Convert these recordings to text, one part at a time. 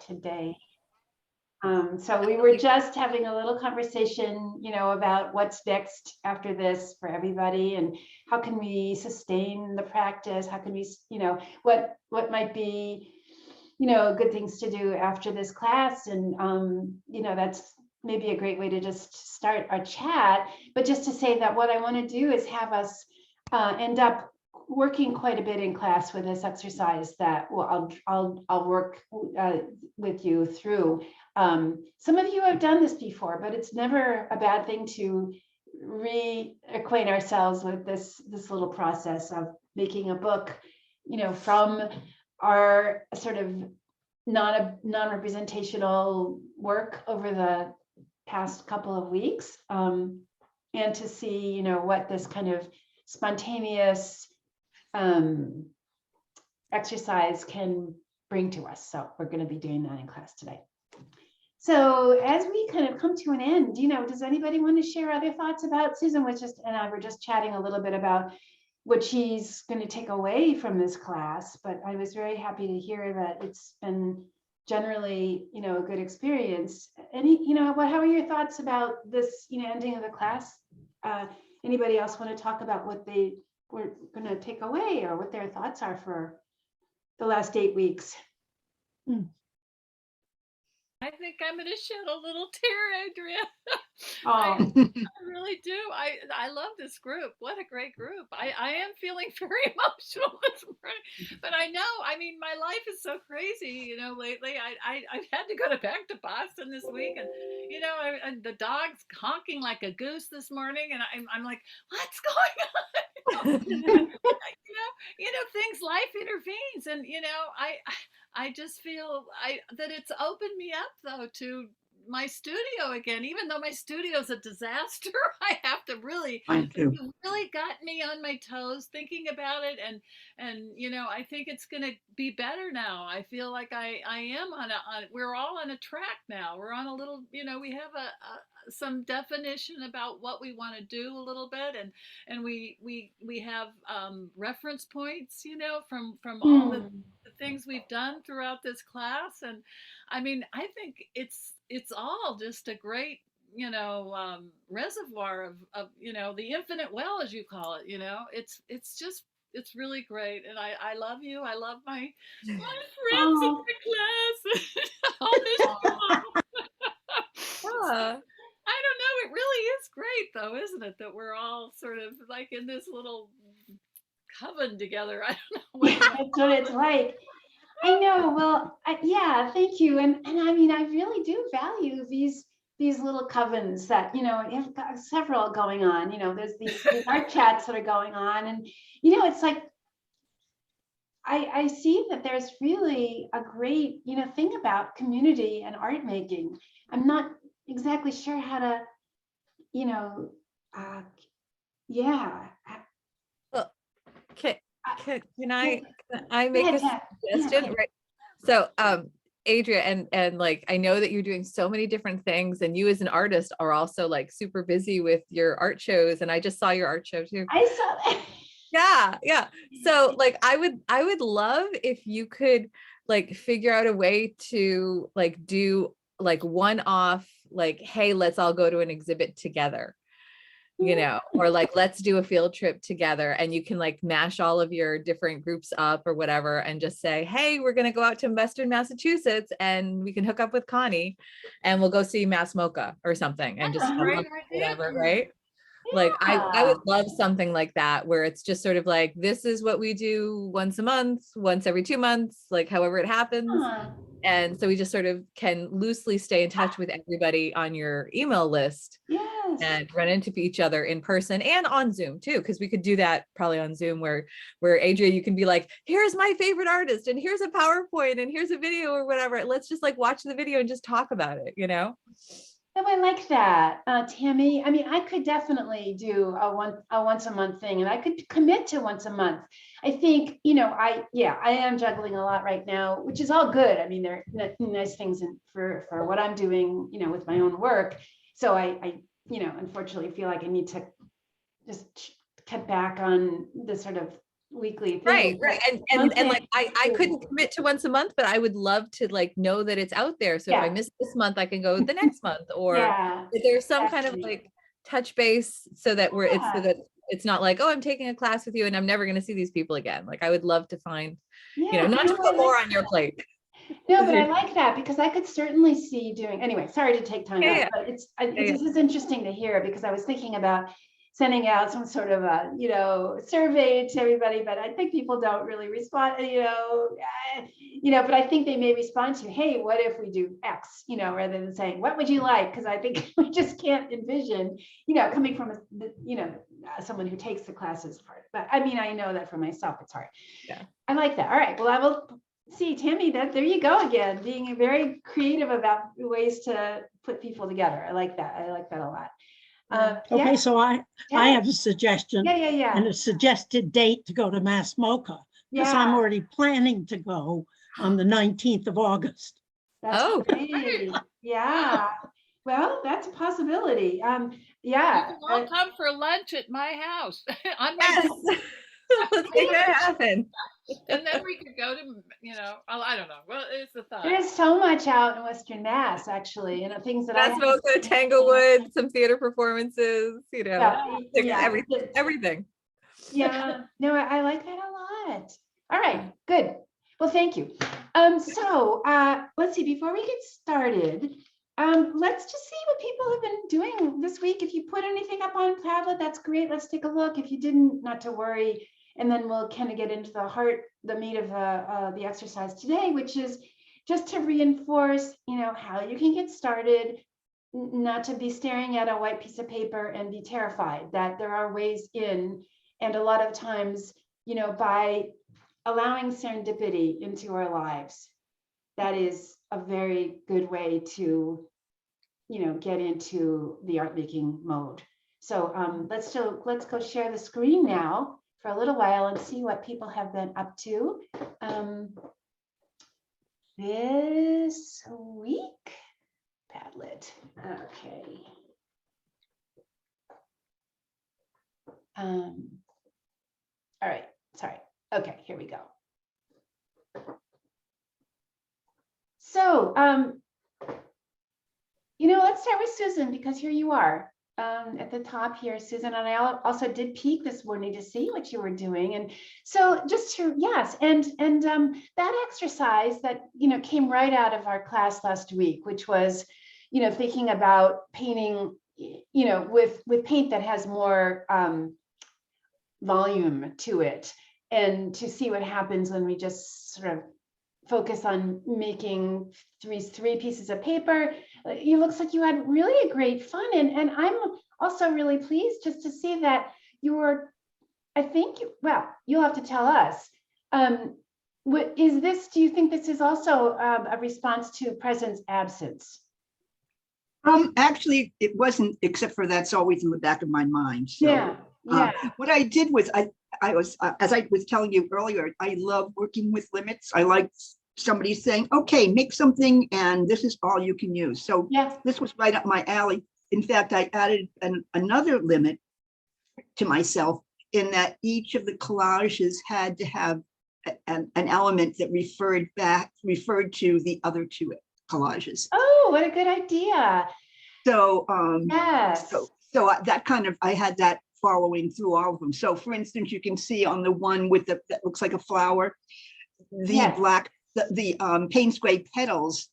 today. So we were just having a little conversation, about what's next after this for everybody, and how can we sustain the practice? How can we, what might be, good things to do after this class? And, that's maybe a great way to just start our chat. But just to say that what I want to do is have us end up working quite a bit in class with this exercise that I'll work with you through. Some of you have done this before, but it's never a bad thing to reacquaint ourselves with this little process of making a book, from our sort of non-representational work over the past couple of weeks, and to see, what this kind of spontaneous exercise can bring to us. So we're going to be doing that in class today. So as we kind of come to an end, does anybody want to share other thoughts about Susan and I were just chatting a little bit about what she's going to take away from this class, but I was very happy to hear that it's been generally, a good experience. How are your thoughts about this, ending of the class? Anybody else want to talk about what they were going to take away or what their thoughts are for the last 8 weeks? I think I'm going to shed a little tear, Adria. Oh. I really do. I love this group. What a great group. I am feeling very emotional this morning, but I know, my life is so crazy, lately. I've had to go back to Boston this week, and, and the dog's honking like a goose this morning, and I'm like, what's going on? Things, life intervenes, and, I just feel that it's opened me up, though, to my studio again. Even though my studio's a disaster, I have to really, it really got me on my toes thinking about it, and I think it's going to be better now. I feel like I am we're all on a track now. We're on a little, we have some definition about what we want to do a little bit, and we have reference points, from all the things we've done throughout this class. And I think it's all just a great, reservoir of the infinite well, as you call it. It's really great, and I love you. I love my friends in the class. All this I don't know. It really is great, though, isn't it? That we're all sort of like in this little coven together. I don't know. That's what it's like. I know. Well, yeah, thank you. And I really do value these little covens that, have got several going on. There's these art chats that are going on. And, it's like, I see that there's really a great, thing about community and art making. I'm not exactly sure how to, yeah. Well, can I make a suggestion? Yeah. Right. So, Adria, and like, I know that you're doing so many different things, and you as an artist are also like super busy with your art shows. And I just saw your art show too. I saw that. Yeah. So like, I would love if you could like figure out a way to like do like one-off, like, hey, let's all go to an exhibit together, or like, let's do a field trip together, and you can like mash all of your different groups up or whatever, and just say, hey, we're going to go out to Western Massachusetts, and we can hook up with Connie, and we'll go see Mass MoCA or something, and just whatever, right? Yeah. Like, I would love something like that, where it's just sort of like, this is what we do once a month, once every 2 months, like however it happens. And so we just sort of can loosely stay in touch with everybody on your email list. Yes. And run into each other in person and on Zoom too, because we could do that probably on Zoom, where Adria, you can be like, here's my favorite artist, and here's a PowerPoint, and here's a video or whatever. Let's just like watch the video and just talk about it, Oh, I like that, Tammy. I could definitely do a once a month thing, and I could commit to once a month. I think, I am juggling a lot right now, which is all good. There are nice things for what I'm doing, with my own work. So I unfortunately feel like I need to just cut back on the sort of weekly Right, thing. right. but And monthly, like I couldn't commit to once a month, but I would love to like know that it's out there. So if I Yeah, miss this month, I can go the next month, or yeah, if there's some kind of exactly. like touch base so that so Yeah, that it's not like, oh, I'm taking a class with you and I'm never going to see these people again. Like I would love to find, yeah. not to put more on your plate. No, 'Cause but I you're- like that because I could certainly see doing, anyway, sorry to take time Yeah, out, yeah, but yeah, yeah. this is interesting to hear because I was thinking about sending out some sort of a, survey to everybody, but I think people don't really respond, but I think they may respond to, hey, what if we do X, rather than saying, what would you like? Because I think we just can't envision, coming from someone who takes the classes part. But I mean, I know that for myself, it's hard. Yeah. I like that. All right. Well, I will see, Tammy, there you go again, being very creative about ways to put people together. I like that. I like that a lot. Okay, Yeah, so I yeah, have a suggestion yeah. and a suggested date to go to Mass MoCA, because I'm Yeah, already planning to go on the 19th of August. that's Oh, great. Yeah. Well, that's a possibility. Yeah. You can all come for lunch at my house on my yes. Let's make that happen. and then we could go to, I don't know. Well, it's a thought. There's so much out in Western Mass, actually, things that I Mass haven't MoCA, seen. Tanglewood, some theater performances, Yeah, yeah. everything. Yeah, no, I like that a lot. All right, good. Well, thank you. So let's see, before we get started, let's just see what people have been doing this week. If you put anything up on Padlet, that's great. Let's take a look. If you didn't, not to worry. And then we'll kind of get into the meat of the exercise today, which is just to reinforce, how you can get started, not to be staring at a white piece of paper and be terrified, that there are ways in. And a lot of times, by allowing serendipity into our lives, that is a very good way to, get into the art making mode. So let's go share the screen now for a little while and see what people have been up to this week. Padlet. Okay. All right, sorry. Okay, here we go. So, let's start with Susan, because here you are at the top here, Susan. And I also did peek this morning to see what you were doing. And so just to, yes, and that exercise that, came right out of our class last week, which was, thinking about painting, with paint that has more volume to it, and to see what happens when we just sort of focus on making three pieces of paper. It looks like you had really a great fun, and I'm also really pleased just to see that you were, I think, well, you'll have to tell us. What is this? Do you think this is also a response to presence absence? Actually, it wasn't, except for that's always in the back of my mind. So, Yeah. what I did was I was, as I was telling you earlier, I love working with limits. I like somebody saying, okay, make something and this is all you can use. So Yes. this was right up my alley. In fact, I added another limit to myself in that each of the collages had to have an element that referred to the other two collages. Oh, what a good idea. So, Yes. so that kind of, I had that following through all of them. So for instance, you can see on the one with that looks like a flower, the Yes. black, the Payne's gray petals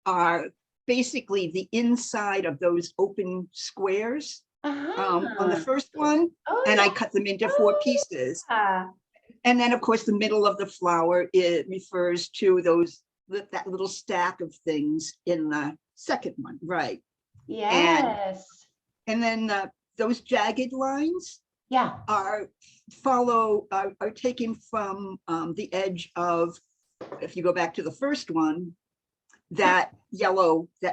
are basically the inside of those open squares on the first one. Oh, And yeah. I cut them into 4 pieces. And then of course, the middle of the flower, it refers to that little stack of things in the second one, right? Yes. And then those jagged lines Yeah. are taken from the edge of, if you go back to the first one, that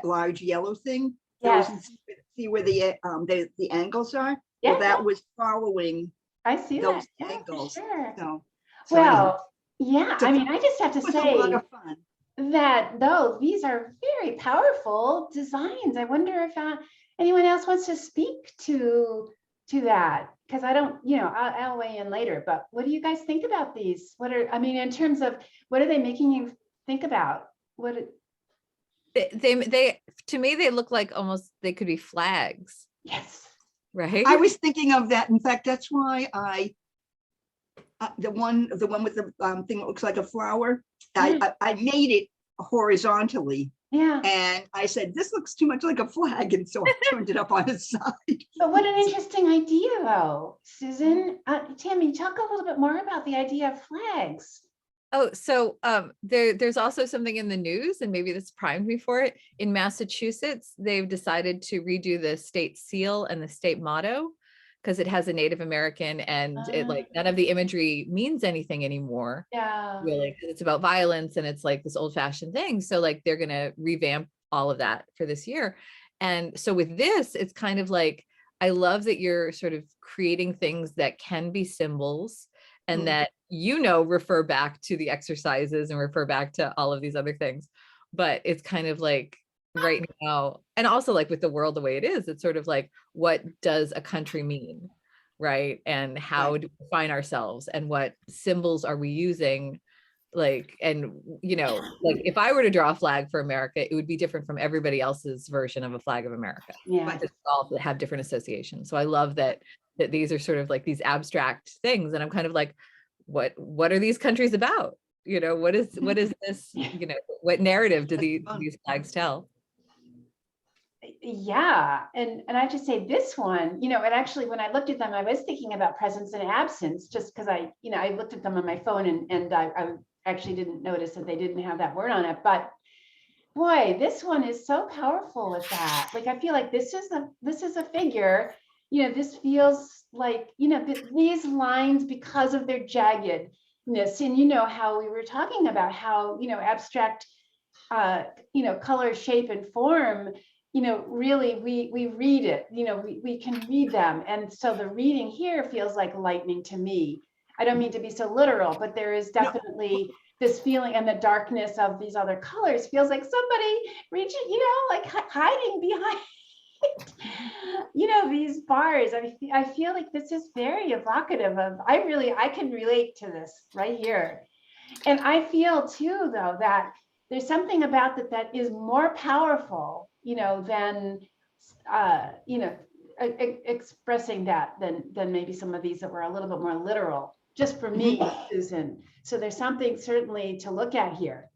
large yellow thing. Yes. See where the angles are? Yeah, Well, that was following I see those that. Yeah, for angles. sure. So Well, yeah, So I mean, I just have to it was a lot say of fun. that these are very powerful designs. I wonder if anyone else wants to speak to that. because I don't, I'll weigh in later, but what do you guys think about these? In terms of, what are they making you think about? They to me, they look like almost, they could be flags, Yes. right? I was thinking of that. In fact, that's why the one with the thing that looks like a flower, I made it horizontally. Yeah. And I said, this looks too much like a flag. And so I turned it up on its side. But what an interesting idea, though, Susan. Tammy, talk a little bit more about the idea of flags. Oh, so there's also something in the news, and maybe this primed me for it. In Massachusetts, they've decided to redo the state seal and the state motto because it has a Native American, and it like none of the imagery means anything anymore. Yeah. Really, 'cause it's about violence and it's like this old fashioned thing. So like they're gonna revamp all of that for this year. And so with this, it's kind of like, I love that you're sort of creating things that can be symbols and that, refer back to the exercises and refer back to all of these other things. But it's kind of like right now, and also like with the world the way it is, it's sort of like, what does a country mean? Right. And how do we define ourselves, and what symbols are we using? Like, and like if I were to draw a flag for America, it would be different from everybody else's version of a flag of America. Yeah. Just all have different associations. So I love that these are sort of like these abstract things. And I'm kind of like, what are these countries about? What is this, what narrative do these flags tell? Yeah. And I have to say this one, and actually when I looked at them, I was thinking about presence and absence, just because I looked at them on my phone and I actually didn't notice that they didn't have that word on it. But boy, this one is so powerful with that. Like, I feel like this is a figure, this feels like, these lines, because of their jaggedness, and how we were talking about how, abstract, color, shape, and form, really we read it, we can read them. And so the reading here feels like lightning to me. I don't mean to be so literal, but there is definitely this feeling, and the darkness of these other colors feels like somebody reaching, like hiding behind, these bars. I feel like this is very evocative of, I can relate to this right here. And I feel too, though, that there's something about that is more powerful, than, expressing that than maybe some of these that were a little bit more literal, just for me, Susan. So there's something certainly to look at here.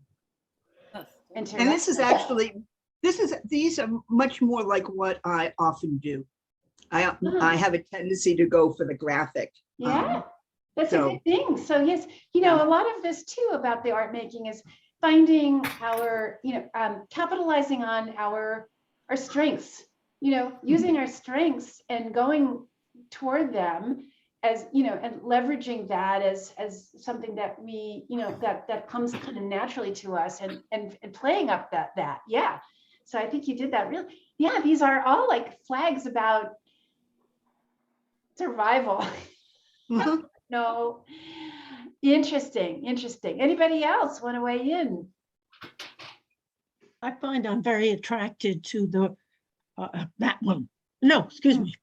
And this is actually, these are much more like what I often do. I have a tendency to go for the graphic. Yeah, that's a good thing. So yes, a lot of this too about the art making is finding our, capitalizing on our strengths, using our strengths and going toward them as, and leveraging that as something that we, that comes kind of naturally to us, and playing up that. Yeah. So I think you did that really. Yeah, these are all like flags about survival. No. Interesting. Anybody else want to weigh in? I find I'm very attracted to the that one. No, excuse me,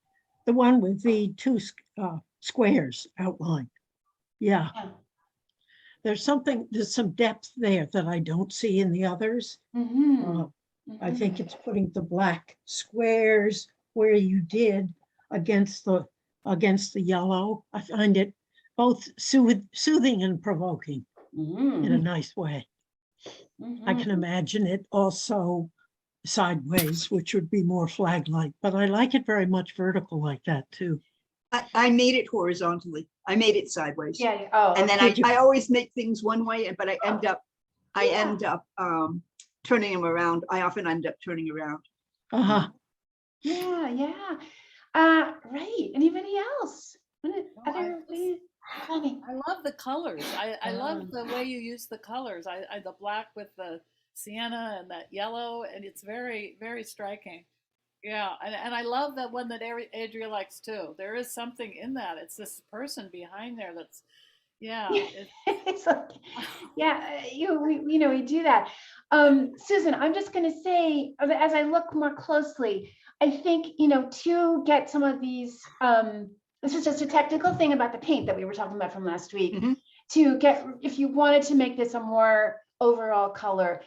the one with the two squares outlined. Yeah. There's some depth there that I don't see in the others. I think it's putting the black squares where you did against the yellow. I find it both soothing and provoking in a nice way. I can imagine it also sideways, which would be more flag-like, but I like it very much vertical like that too. I made it horizontally. I made it sideways. Yeah. Oh, and then I always make things one way, but I end up turning them around. I often end up turning around. Yeah. Right. Anybody else? I love the colors. I love the way you use the colors. The black with the sienna and that yellow, and it's very, very striking. Yeah, and I love that one that Adria likes too. There is something in that. It's this person behind there that's, it's like, we do that. Susan, I'm just going to say, as I look more closely, I think, to get some of these this is just a technical thing about the paint that we were talking about from last week. Mhm. To get, if you wanted to make this a more overall color,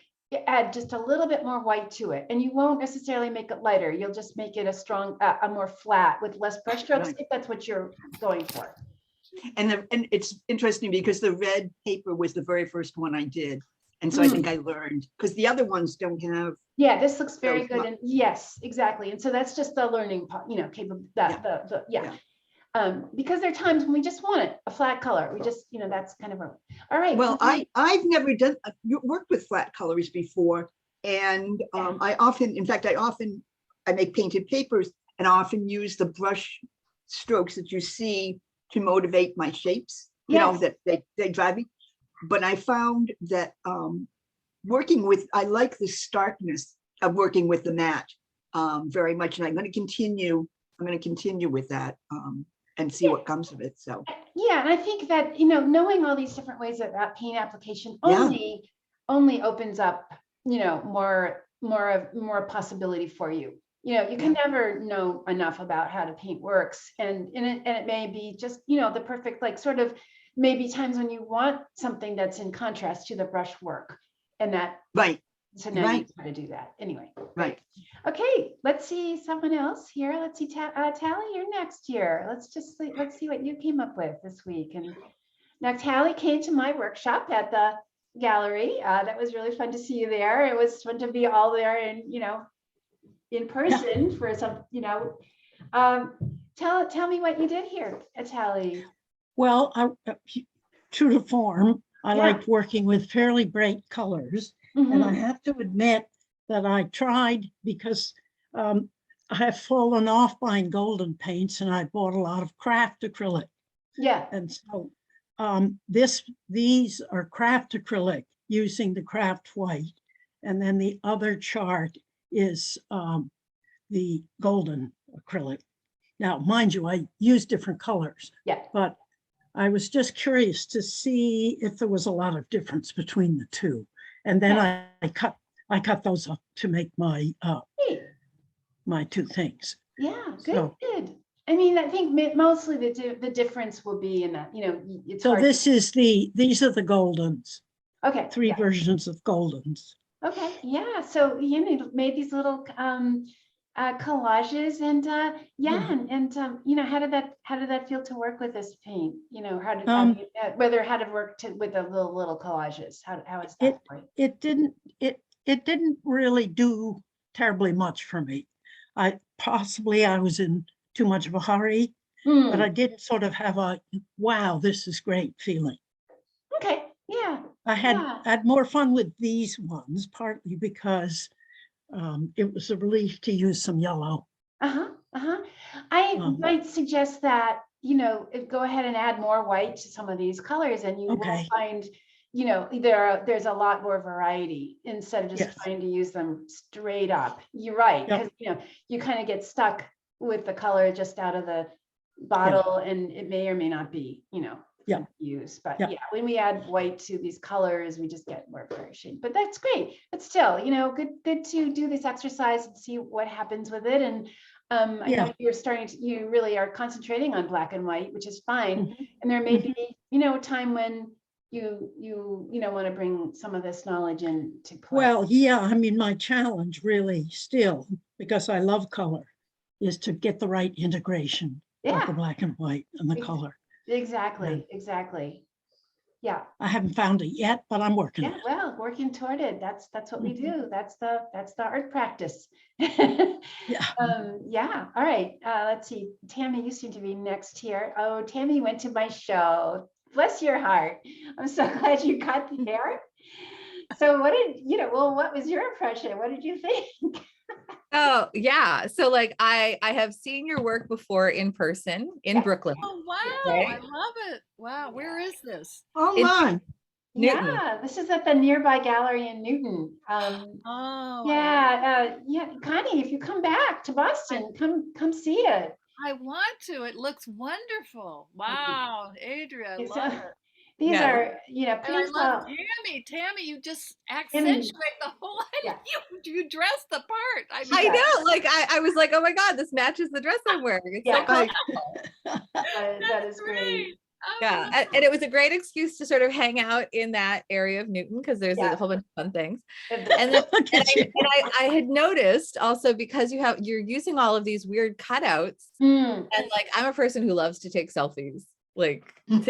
add just a little bit more white to it, and you won't necessarily make it lighter. You'll just make it a strong, a more flat with less brush strokes, Right. if that's what you're going for. And it's interesting because the red paper was the very first one I did. And so I think I learned, because the other ones don't have, Yeah, this looks very it's good. not- And yes, exactly. And so that's just the learning part, capable, that, yeah. Because there are times when we just want it, a flat color. We just, that's kind of all right. well, so great. I've never done, worked with flat colors before. And I often, in fact, I make painted papers and I often use the brush strokes that you see to motivate my shapes, Yes. that they drive me. But I found that I like the starkness of working with the matte very much. And I'm going to continue with that and see what comes of it. So, Yeah, and I think that, knowing all these different ways about paint application Yeah. only opens up, more possibility for you. You can never know enough about how the paint works, and it may be just, the perfect, like, sort of maybe times when you want something that's in contrast to the brush work, and that, right, so now you Right. know how to do that. Anyway, right. okay, let's see someone else here. Let's see, Tally, you're next here. Let's see what you came up with this week. And now Tally came to my workshop at the gallery. That was really fun to see you there. It was fun to be all there and, in person for some, tell me what you did here, Tally. Well, true to form, I Yeah. liked working with fairly bright colors. And I Mhm. have to admit that I tried because I have fallen off buying golden paints and I bought a lot of craft acrylic. Yeah, And so these are craft acrylic using the craft white. And then the other chart is the golden acrylic. Now, mind you, I use different colors, yeah. but I was just curious to see if there was a lot of difference between the two. And then I cut those up to make my Hey, my two things. yeah, good, So- good. I mean, I think mostly the difference will be in that, it's So hard. these are the goldens, Okay. three yeah. versions of goldens. Okay, yeah, so made these little collages and how did that feel to work with this paint? How to work with the little collages? How is that for you? It didn't really do terribly much for me. I was in too much of a hurry, but I did sort of have a wow, this is great feeling. Okay, yeah, I had Yeah. had more fun with these ones, partly because it was a relief to use some yellow. I Um, might suggest that, go ahead and add more white to some of these colors and you will Okay. find, there's a lot more variety instead of just Yes. trying to use them straight up. You're right, Yep. because, you kind of get stuck with the color just out of the bottle and it may or may not be, Yeah. fun to use. But Yeah. yeah, when we add white to these colors, we just get more variation. But that's great. But still, good to do this exercise and see what happens with it. And I Yeah. know you really are concentrating on black and white, which is fine. Mhm. And there may be, a time when you want to bring some of this knowledge into play. Well, yeah, I mean, my challenge really still, because I love color, is to get the right integration of Yeah. the black and white and the Ex- color. Exactly. Yeah. I haven't found it yet, but I'm working Yeah, on it. well, working toward it. That's what we do. That's the art practice. Yeah. Yeah. All right. Let's see. Tammy, you seem to be next here. Oh, Tammy went to my show. Bless your heart. I'm so glad you got there. So what was your impression? What did you think? Oh yeah. So like I have seen your work before in person in Yeah. Brooklyn. Oh, wow. Right. I love it. Wow. Where is this? Hold It's- on. Newton. Yeah, this is at the nearby gallery in Newton. Oh, Connie, if you come back to Boston, come see it. I want to. It looks wonderful. Wow. Adria, I It's love a- it. These Yeah. are, you know, And I please love don't. Tammy, you just Tammy, accentuate the whole, yeah. you dress the part. I mean, I Yeah. know, like I was like, oh my God, this matches the dress I'm wearing. It's so Yeah. cool. That is great. Oh, Yeah, no. and it was a great excuse to sort of hang out in that area of Newton because there's Yeah. a whole bunch of fun things. And And then Look and at you. I had noticed also because you're using all of these weird cutouts, Mm, and like I'm a person who loves to take selfies, like to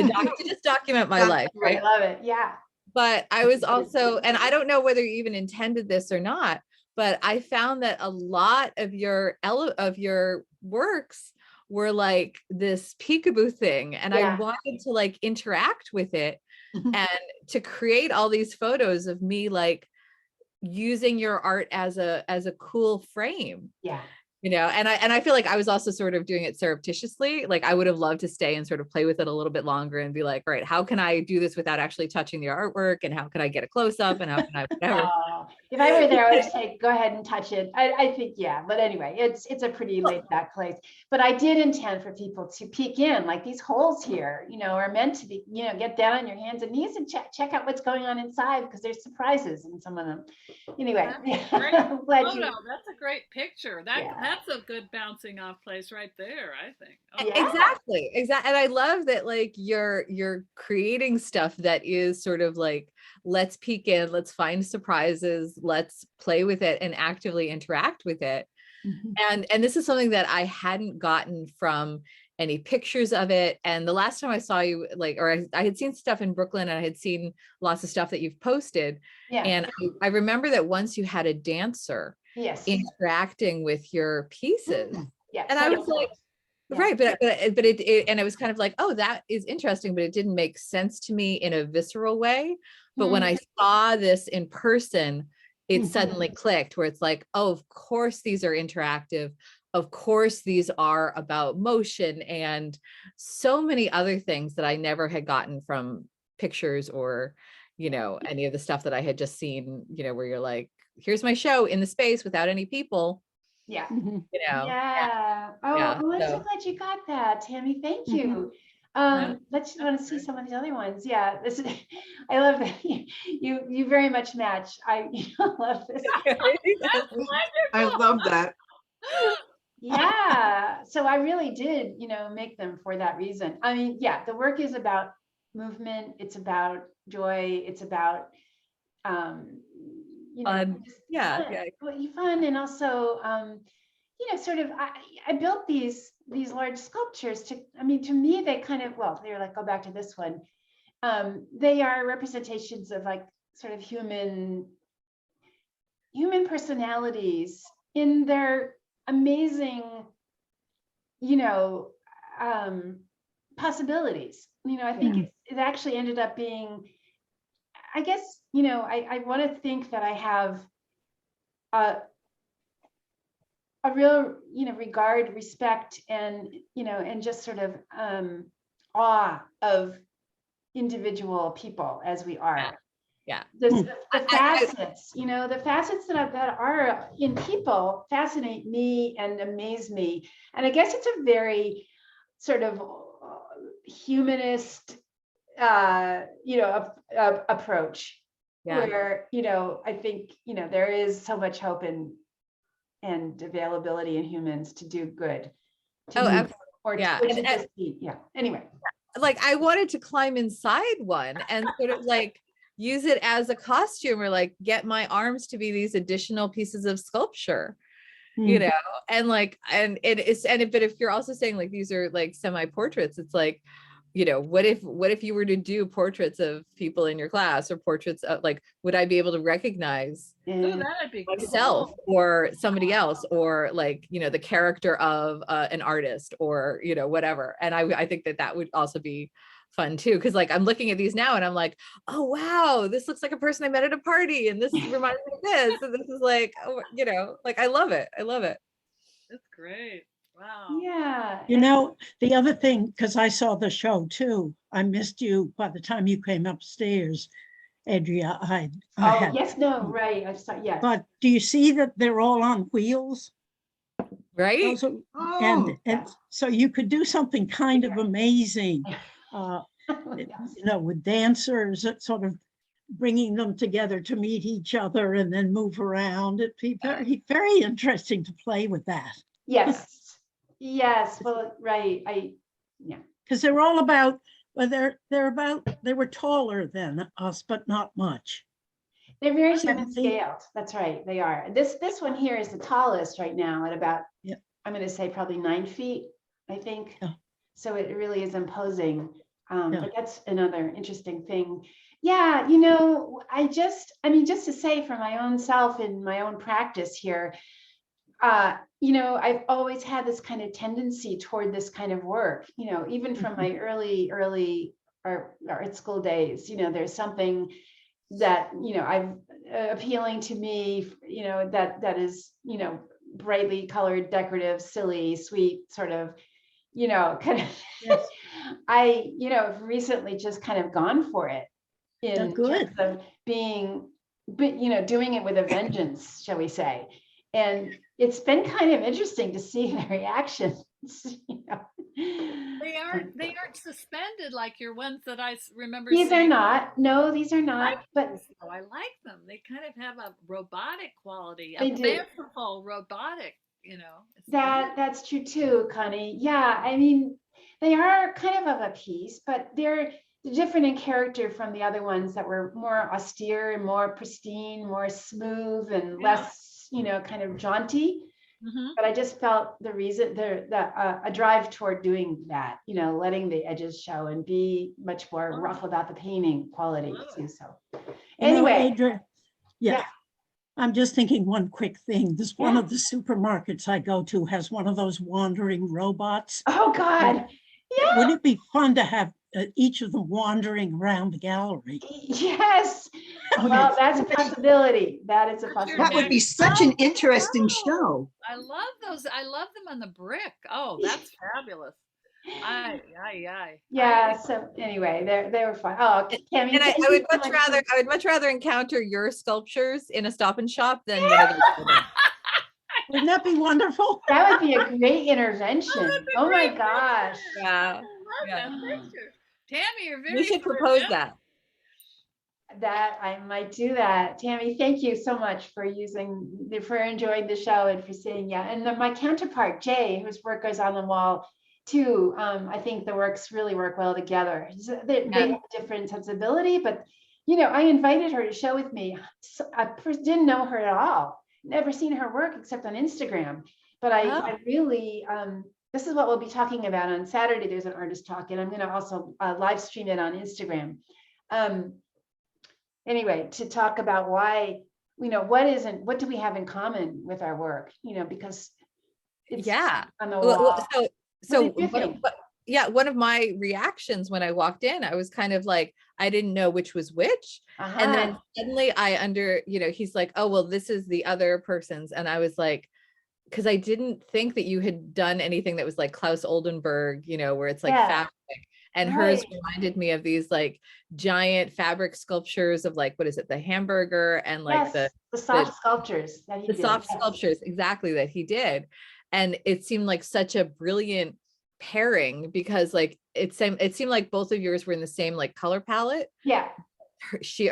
just document my Yeah, life, I right? love it. Yeah. But I was also, and I don't know whether you even intended this or not, but I found that a lot of your works were like this peekaboo thing, and I Yeah. wanted to like interact with it Mhm. and to create all these photos of me like using your art as a cool frame, Yeah. you know. And I feel like I was also sort of doing it surreptitiously. Like I would have loved to stay and sort of play with it a little bit longer and be like, all right, how can I do this without actually touching the artwork, and how can I get a close up, and how can I whatever. Oh, if I were there, I would say, go ahead and touch it. I think, yeah, but anyway, it's a pretty laid back place. But I did intend for people to peek in, like these holes here, you know, are meant to be, you know, get down on your hands and knees and check out what's going on inside, because there's surprises in some of them. Anyway, That's a great I'm glad photo. you, That's a great picture. Yeah. That's a good bouncing off place right there, I think. Oh, Yeah. Exactly. And I love that like you're creating stuff that is sort of like, let's peek in, let's find surprises, let's play with it and actively interact with it. Mhm. And this is something that I hadn't gotten from any pictures of it. And the last time I saw you, like, or I had seen stuff in Brooklyn, and I had seen lots of stuff that you've posted. yeah, And I remember that once you had a dancer yes, interacting with your pieces. yeah. And I so- was like, Yeah. right, but it and it was kind of like, oh, that is interesting, but it didn't make sense to me in a visceral way. But when I saw this in person, it Mhm. suddenly clicked, where it's like, oh, of course these are interactive. Of course these are about motion and so many other things that I never had gotten from pictures or, you know, any of the stuff that I had just seen, you know, where you're like, here's my show in the space without any people, Yeah. Mhm. you know. Yeah. Oh, Yeah, well, I'm so so- glad you got that, Tammy. Thank Mhm. you. Yeah. Let's want to see some of these other ones. Yeah, this is, I love that you very much match. I love this. I love that. Yeah. So I really did, you know, make them for that reason. I mean, yeah, the work is about movement. It's about joy. It's about, you know, Fun. just Yeah, fun, yeah. fun, and also, you know, sort of, I built these large sculptures to, I mean, to me, they kind of, well, they're like, go back to this one. They are representations of like sort of human personalities in their amazing, you know, possibilities. You know, I think it actually ended up being, I guess, you know, I want to think that I have a real, you know, regard, respect, and, you know, and just sort of awe of individual people as we are. Yeah. The I- facets, you know, the facets that are in people fascinate me and amaze me. And I guess it's a very sort of humanist, you know, approach, Yeah. where, you know, I think, you know, there is so much hope and availability in humans to do good. To Oh, do- absolutely. or Yeah, to and- just be, yeah. Anyway, Like I wanted to climb inside one and sort of like use it as a costume, or like get my arms to be these additional pieces of sculpture, you know. And like, and it is, and but if you're also saying like these are like semi-portraits, it's like, you know, what if you were to do portraits of people in your class, or portraits of like, would I be able to recognize Oh, and that'd be cool. myself or somebody else, or like, you know, the character of an artist, or, you know, whatever. And I think that would also be fun too, because like I'm looking at these now and I'm like, oh wow, this looks like a person I met at a party, and this reminds me of this, and this is like, oh, you know, like I love it. That's great. Wow. yeah. You know, the other thing, because I saw the show too, I missed you by the time you came upstairs, Adria. I Oh, had, yes, no, right. I saw, yes. but do you see that they're all on wheels? Right. Those are- Oh, and so you could do something kind of amazing. Yes. you know, with dancers, it's sort of bringing them together to meet each other and then move around. It'd be very, very interesting to play with that. Yes, yes, well, right, yeah, Because they're all about, well, they were taller than us, but not much. they're very human 17. scaled, that's right, they are. This one here is the tallest right now at about, Yeah. I'm gonna say probably 9 feet, I think. Yeah. So it really is imposing, Yeah. but that's another interesting thing. Yeah, you know, I mean, just to say for my own self in my own practice here, you know, I've always had this kind of tendency toward this kind of work, you know, even from my early art school days, you know, there's something that, you know, I've appealing to me, you know, that is, you know, brightly colored, decorative, silly, sweet, sort of, you know, kind of, Yes. I, you know, have recently just kind of gone for it in good. terms of being, but, you know, doing it with a vengeance, shall we say. And it's been kind of interesting to see the reactions, you know. They aren't suspended like your ones that remember These are seeing. not, no, these are I not, like but those, though. I like them. They kind of have a robotic quality, they a do. fanciful robotic, you know. It's That's true too, Connie. Yeah, I mean, they are kind of a piece, but they're different in character from the other ones that were more austere and more pristine, more smooth and Yeah. less, you know, kind of jaunty. Mhm. But I just felt the reason a drive toward doing that, you know, letting the edges show and be much more Love rough it. about the painting quality Love too. it. So You know, anyway, Adrian, yeah. yeah. I'm just thinking one quick thing. This one Yeah. of the supermarkets I go to has one of those wandering robots. Oh God. Yeah. Wouldn't it be fun to have each of them wandering around the gallery? Yes. Oh, Well, yes. that's a possibility. That is a That's your That would be possibility. such an Oh, interesting wow. show. I love those. I love them on the brick. Oh, that's fabulous. Aye. Yeah. So anyway, they were fun. Oh, Tammy, And I thank would you so much much rather, for- I would much rather encounter your sculptures in a Stop and Shop than one of those. others. Wouldn't that be wonderful? That would be a great intervention. that'd be Oh my great. gosh. Yeah, I love yeah. that picture. Tammy, you're very We should propose that. That I might do that. Tammy, thank you so much for enjoying the show and for saying, yeah. And then my counterpart, Jay, whose work goes on the wall too. I think the works really work well together. They Yeah. have a different sensibility, but you know, I invited her to show with me. So I didn't know her at all. Never seen her work except on Instagram. But Oh. I really, this is what we'll be talking about on Saturday. There's an artist talk, and I'm going to also live stream it on Instagram. Anyway, to talk about why, you know, what do we have in common with our work, you know, because it's Yeah. on the Well, wall. So did you think? yeah, one of my reactions when I walked in, I was kind of like, I didn't know which was which. And then suddenly you know, he's like, oh, well, this is the other person's. And I was like, because I didn't think that you had done anything that was like Klaus Oldenburg, you know, where it's like Yeah. fabric. And hers Right. reminded me of these like giant fabric sculptures of like, what is it, the hamburger and like Yes, the soft sculptures that he the did. soft Yes. sculptures, exactly, that he did. And it seemed like such a brilliant pairing because like it seemed like both of yours were in the same like color palette. Yeah.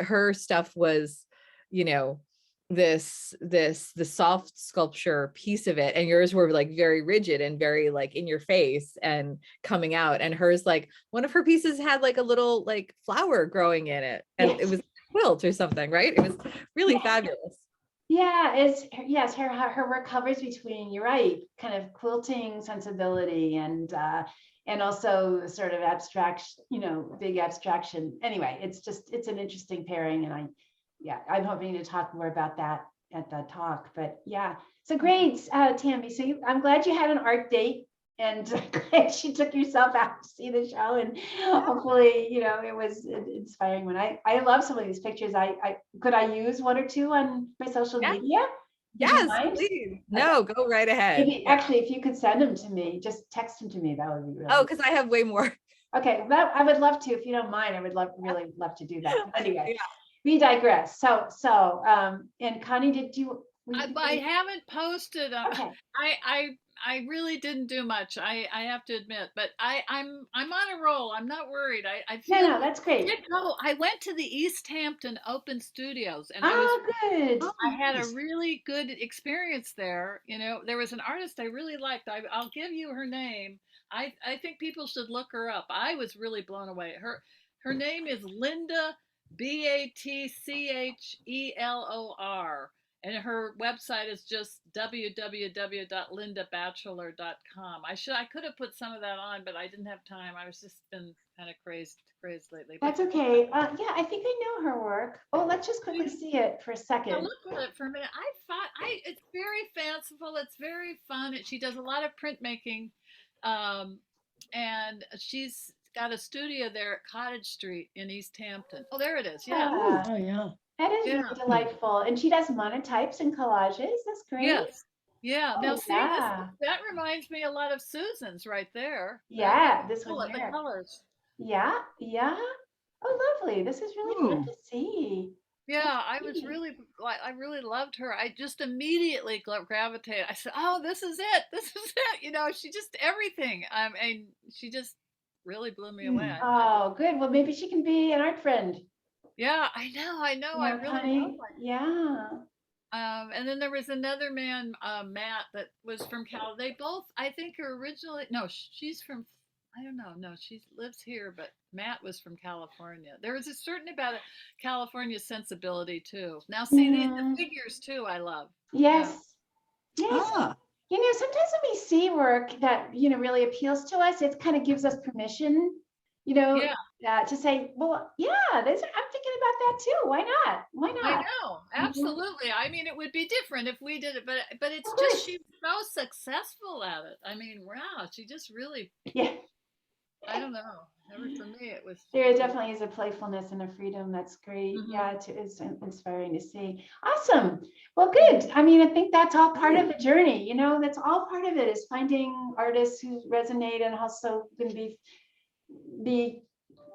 Her stuff was, you know, the soft sculpture piece of it, and yours were like very rigid and very like in your face and coming out. And hers, like one of her pieces had like a little like flower growing in it, and it was a quilt or something, right? It was really fabulous. Yeah, yes, her work covers between, you're right, kind of quilting sensibility and also sort of abstraction, you know, big abstraction. Anyway, it's an interesting pairing, and I'm hoping to talk more about that at the talk. But yeah, so great, Tammy. So I'm glad you had an art date, and glad you took yourself out to see the show, and hopefully, you know, it was inspiring. When I love some of these pictures. Could I use one or two on my social media? Would you Yes, mind? please. No, go right ahead. Actually, if you could send them to me, just text them to me. That would be really. Oh, because I have way more. Okay, I would love to. If you don't mind, I would really love to do that. Anyway, Yeah. we digress. So, and Connie, did you? I haven't posted. Okay. I really didn't do much. I have to admit, but I'm on a roll. I'm not worried. I No, feel no, that's great. did go. I went to the East Hampton Open Studios, and Oh, good. Oh, I had a nice. really good experience there. You know, there was an artist I really liked. I'll give you her name. I think people should look her up. I was really blown away. Her name is Linda Batchelor, and her website is just www.lindabachelor.com. I could have put some of that on, but I didn't have time. I was just been kind of crazed lately. But That's okay. Yeah, I think I know her work. Oh, let's just quickly see it for a yeah, second. look at it for a minute. It's very fanciful. It's very fun. She does a lot of printmaking, um, and she's got a studio there at Cottage Street in East Hampton. Oh, there it is. Yeah, Yeah, Oh, yeah. that is yeah, really delightful. And she does monotypes and collages. That's great. yes, yeah. Now Oh, see this. yeah. That reminds me a lot of Susan's right there. Yeah, this one The here. colors. Yeah, yeah. Oh, lovely. This is really fun Ooh. to see. Yeah, I was Neat. really like I really loved her. I just immediately gravitated. I said, "Oh, this is it. This is it." You know, she just everything. And she just really blew me away. Hmm. Oh, good. Well, maybe she can be an art friend. Yeah, I know, I know. I Yeah, really Connie. love her. Yeah. And then there was another man, Matt, that was from Cal. They both, I think, are originally no, she's from. I don't know. No, she lives here, but Matt was from California. There was a certain about a California sensibility too. Now, see the Mhm. figures too. I love. Yes. Yes. Ah, You know, sometimes when we see work that, you know, really appeals to us, it kind of gives us permission, you know, Yeah, to say, well, yeah, I'm thinking about that too. Why not? Why I not? know, absolutely. I mean, it would be different if we did it, but it's Of just course. she's so successful at it. I mean, wow, she just really. Yeah. I don't know. Never for me, it was. There definitely is a playfulness and a freedom that's great. Mhm. Yeah, it's inspiring to see. Awesome. Well, good. I mean, I think that's all part of the journey. You know, that's all part of it is finding artists who resonate and also can be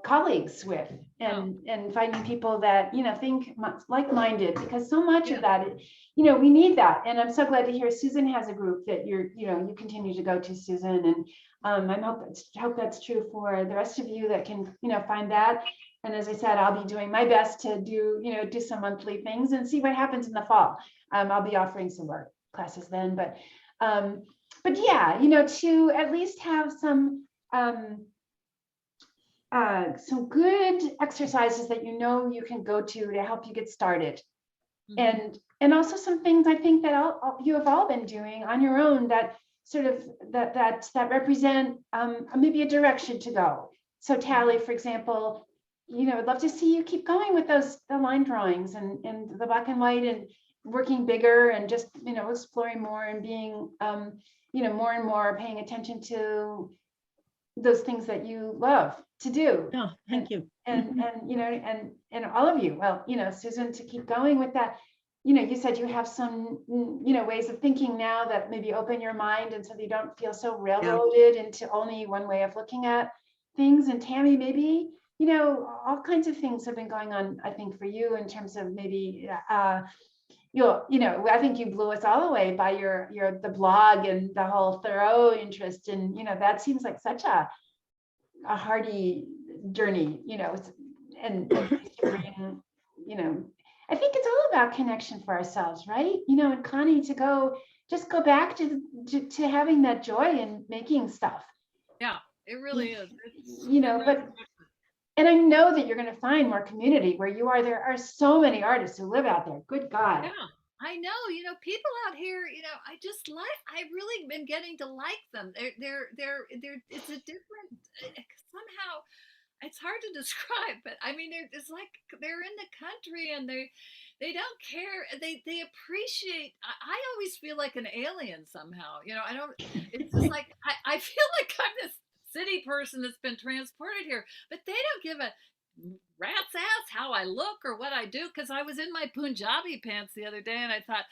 colleagues with and finding people that you know think like-minded because so much Yeah. of that you know we need that and I'm so glad to hear Susan has a group that you continue to go to, Susan, and I hope that's true for the rest of you that can find that. And as I said, I'll be doing my best to do some monthly things and see what happens in the fall. I'll be offering some work classes then, but yeah, to at least have some good exercises that you can go to help you get started. Mhm. And also some things I think that you have all been doing on your own that sort of that represent maybe a direction to go. So Tally, for example, I'd love to see you keep going with the line drawings and the black and white and working bigger and just exploring more and being more and more paying attention to those things that you love to do. Oh, thank you. And all of you, well, Susan, to keep going with that. You said you have some ways of thinking now that maybe open your mind and so that you don't feel so railroaded into only one way of looking at things. And Tammy, maybe all kinds of things have been going on, I think, for you in terms of maybe I think you blew us all away by the blog and the whole Thoreau interest. And that seems like such a hearty journey, and bring, I think it's all about connection for ourselves, right? And Connie, to go back to having that joy in making stuff. Yeah, it really is. And I know that you're going to find more community where you are. There are so many artists who live out there. Good God. Yeah, I know. People out here. I've really been getting to like them. They're. It's a different. Somehow, it's hard to describe, but I mean, it's like they're in the country and they don't care. They appreciate. I always feel like an alien somehow. I don't. It's just like I feel like I'm this city person that's been transported here, but they don't give a rat's ass how I look or what I do, because I was in my Punjabi pants the other day and I thought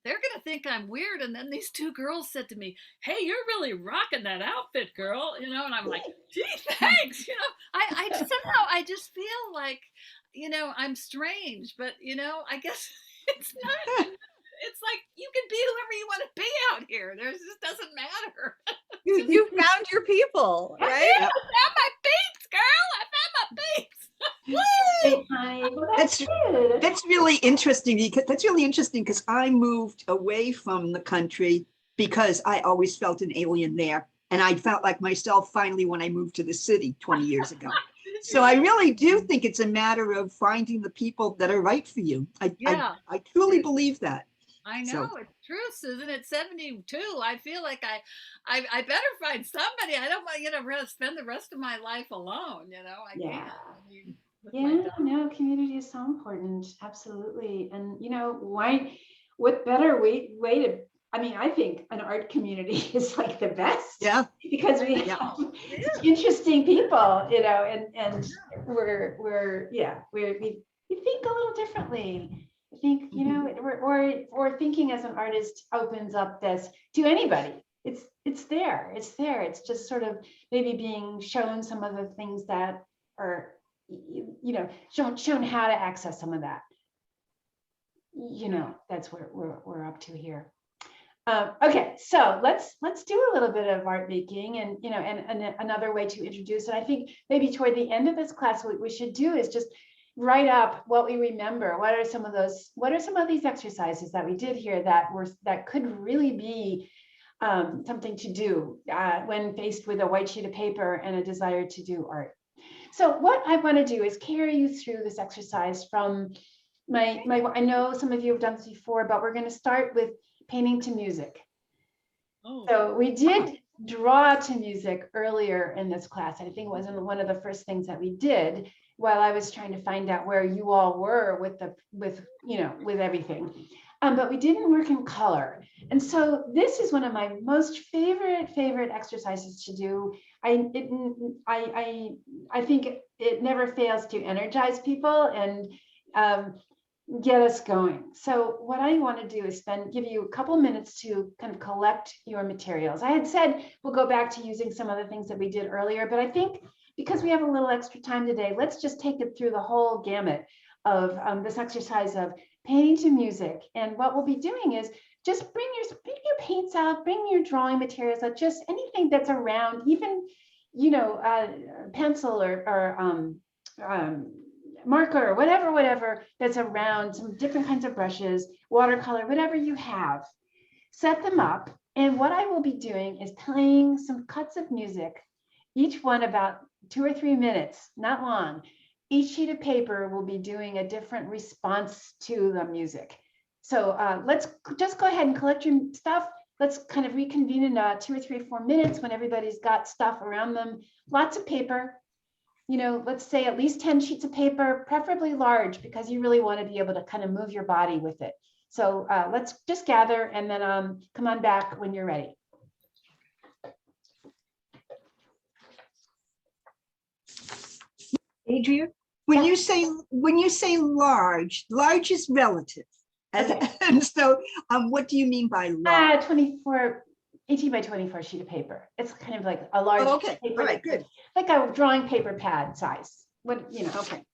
they're gonna think I'm weird. And then these two girls said to me, "Hey, you're really rocking that outfit, girl," and I'm like, "Gee, thanks." I somehow I just feel like I'm strange, but I guess it's not. It's like you can be whoever you want to be out here. There's just doesn't matter. You found your people, right? I found my peeps, girl. I found my peeps. Great, honey. Well, that's good. That's really interesting because I moved away from the country because I always felt an alien there. And I felt like myself finally when I moved to the city 20 years ago. So I really do think it's a matter of finding the people that are right for you. Yeah. I truly believe that. I know So- it's true, Susan. At 72, I feel like I better find somebody. I don't want to spend the rest of my life alone. I Yeah. can't. I mean, with my Yeah, dog. no, community is so important. Absolutely. And what better way to, I mean, I think an art community is like the best. Yeah. Because we Yeah. have such interesting people, and we think a little differently. I think, or thinking as an artist opens up this to anybody. It's there. It's just sort of maybe being shown some of the things that are, shown how to access some of that. That's what we're up to here. Okay, so let's do a little bit of art making, and another way to introduce it. I think maybe toward the end of this class, what we should do is just write up what we remember. What are some of these exercises that we did here that could really be something to do when faced with a white sheet of paper and a desire to do art. So what I want to do is carry you through this exercise from I know some of you have done this before, but we're going to start with painting to music. Oh. So we did draw to music earlier in this class. I think it was one of the first things that we did while I was trying to find out where you all were with everything. But we didn't work in color. And so this is one of my most favorite exercises to do. I think it never fails to energize people and get us going. So what I want to do is give you a couple minutes to kind of collect your materials. I had said we'll go back to using some of the things that we did earlier, but I think because we have a little extra time today, let's just take it through the whole gamut of this exercise of painting to music. And what we'll be doing is just bring your paints out, bring your drawing materials out, just anything that's around, even pencil or marker or whatever that's around, some different kinds of brushes, watercolor, whatever you have. Set them up. And what I will be doing is playing some cuts of music, each one about 2 or 3 minutes, not long. Each sheet of paper will be doing a different response to the music. So let's just go ahead and collect your stuff. Let's kind of reconvene in 2 or 3 or 4 minutes when everybody's got stuff around them. Lots of paper, let's say at least 10 sheets of paper, preferably large, because you really want to be able to kind of move your body with it. So let's just gather and then come on back when you're ready. Adrian, when you say large is relative. Okay. And so what do you mean by large? 18 by 24 sheet of paper. It's kind of like a large Okay, paper, all right, good. like a drawing paper pad size. Okay,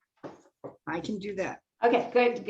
I can do that. Okay, good.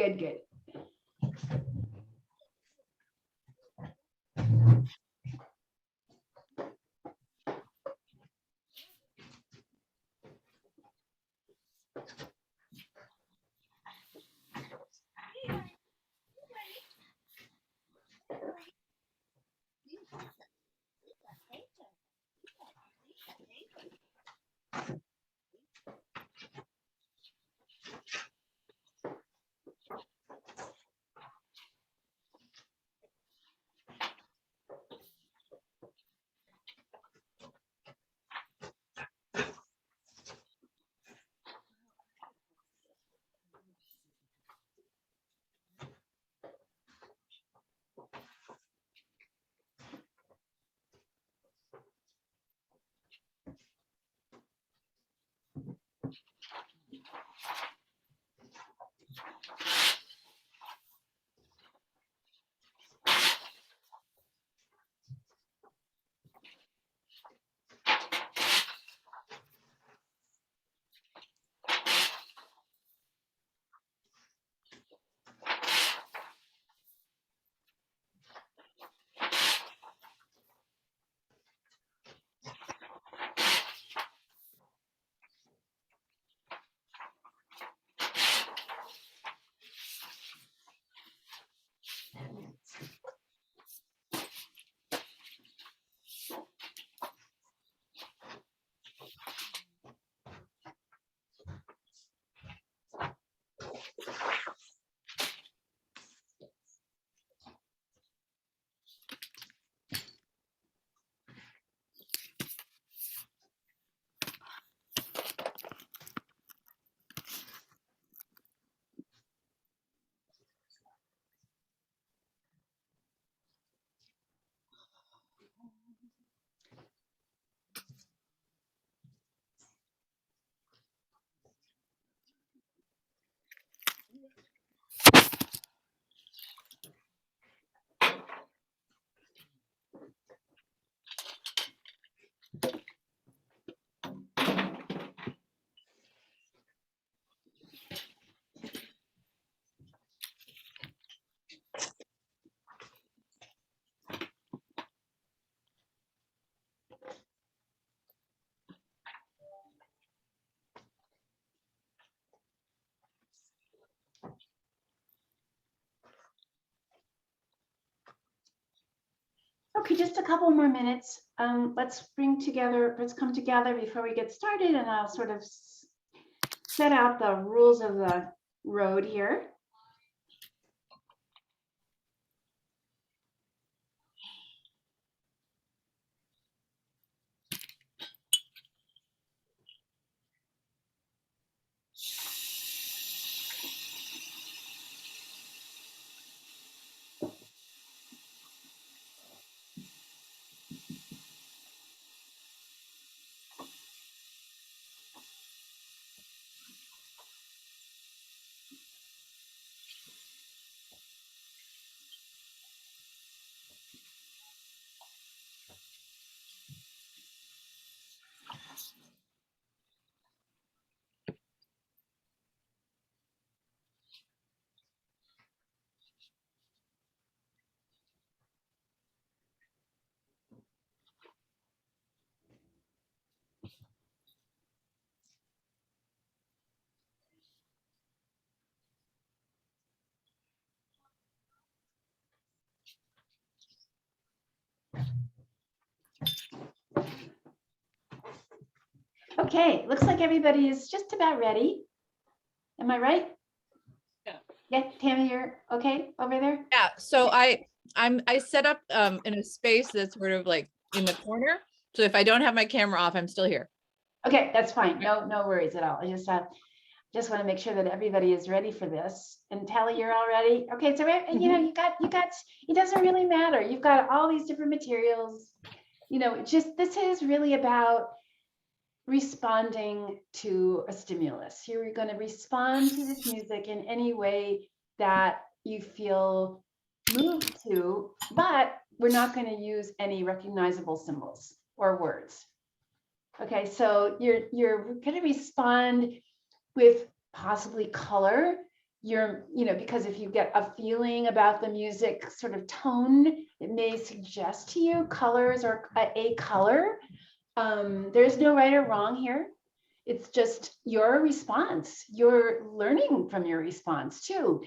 Okay, just a couple more minutes. Let's come together before we get started, and I'll sort of set out the rules of the road here. Okay, looks like everybody is just about ready. Am I right? Yeah. Yeah, Tammy, you're okay over there? Yeah, so I set up in a space that's sort of like in the corner. So if I don't have my camera off, I'm still here. Okay, that's fine. No worries at all. I just want to make sure that everybody is ready for this. And Tally, you're all ready? Okay, so you know, you got, it doesn't really matter. You've got all these different materials. You know, this is really about responding to a stimulus. You're going to respond to this music in any way that you feel moved to, but we're not going to use any recognizable symbols or words. Okay, so you're going to respond with possibly color. You know, because if you get a feeling about the music sort of tone, it may suggest to you colors or a color. There's no right or wrong here. It's just your response. You're learning from your response too.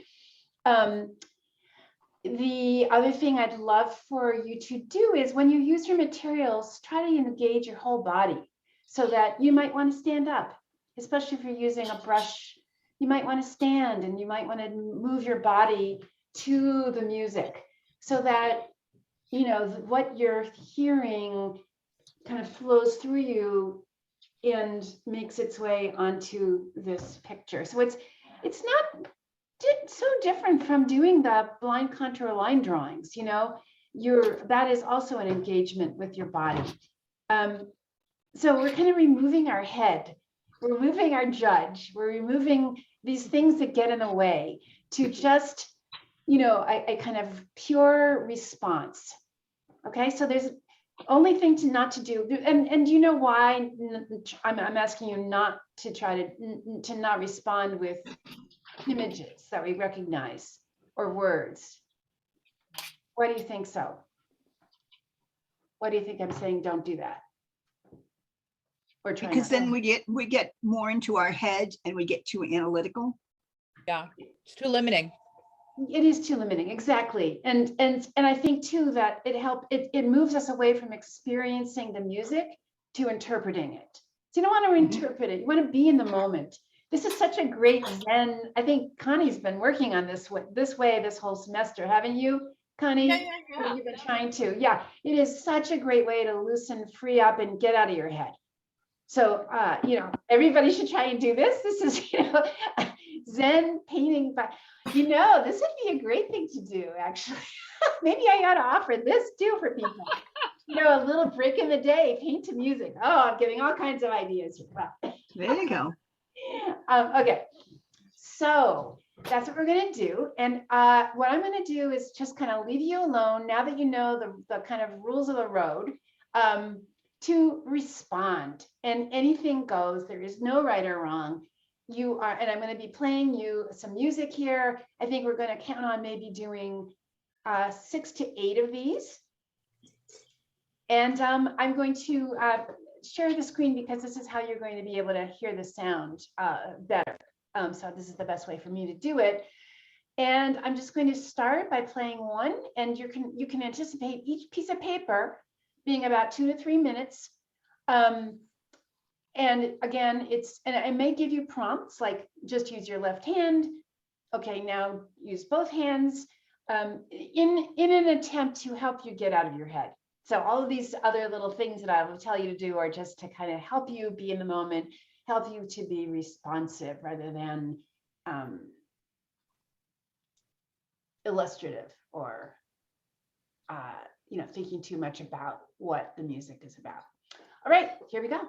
The other thing I'd love for you to do is when you use your materials, try to engage your whole body so that you might want to stand up, especially if you're using a brush. You might want to stand and you might want to move your body to the music so that, you know, what you're hearing kind of flows through you and makes its way onto this picture. So it's not so different from doing the blind contour line drawings. You know, that is also an engagement with your body. So we're kind of removing our head, we're removing our judge, we're removing these things that get in the way to just, you know, a kind of pure response. Okay, so there's only thing not to do, and you know why I'm asking you not to try to not respond with images that we recognize or words. Why do you think so? Why do you think I'm saying don't do that? Or try Because not then we get more into our head and we get too analytical. Yeah, it's too limiting. It is too limiting, exactly. And I think too that it moves us away from experiencing the music to interpreting it. So you don't want to interpret it, you want to be in the moment. This is such a great Zen. I think Connie's been working on this way this whole semester, haven't you, Connie? Yeah. You've been trying to. Yeah, it is such a great way to loosen, free up, and get out of your head. So, you know, everybody should try and do this. This is, you know, Zen painting, but you know, this would be a great thing to do, actually. Maybe I ought to offer this too for people. You know, a little break in the day, paint to music. Oh, I'm giving all kinds of ideas. Well, There you go. okay, so that's what we're going to do. And what I'm going to do is just kind of leave you alone now that you know the kind of rules of the road. To respond, and anything goes. There is no right or wrong. You are, and I'm going to be playing you some music here. I think we're going to count on maybe doing 6 to 8 of these. And I'm going to share the screen because this is how you're going to be able to hear the sound better. So this is the best way for me to do it. And I'm just going to start by playing one, and you can anticipate each piece of paper being about 2 to 3 minutes. And again, and I may give you prompts like just use your left hand. Okay, now use both hands in an attempt to help you get out of your head. So all of these other little things that I will tell you to do are just to kind of help you be in the moment, help you to be responsive rather than illustrative or thinking too much about what the music is about. All right, here we go.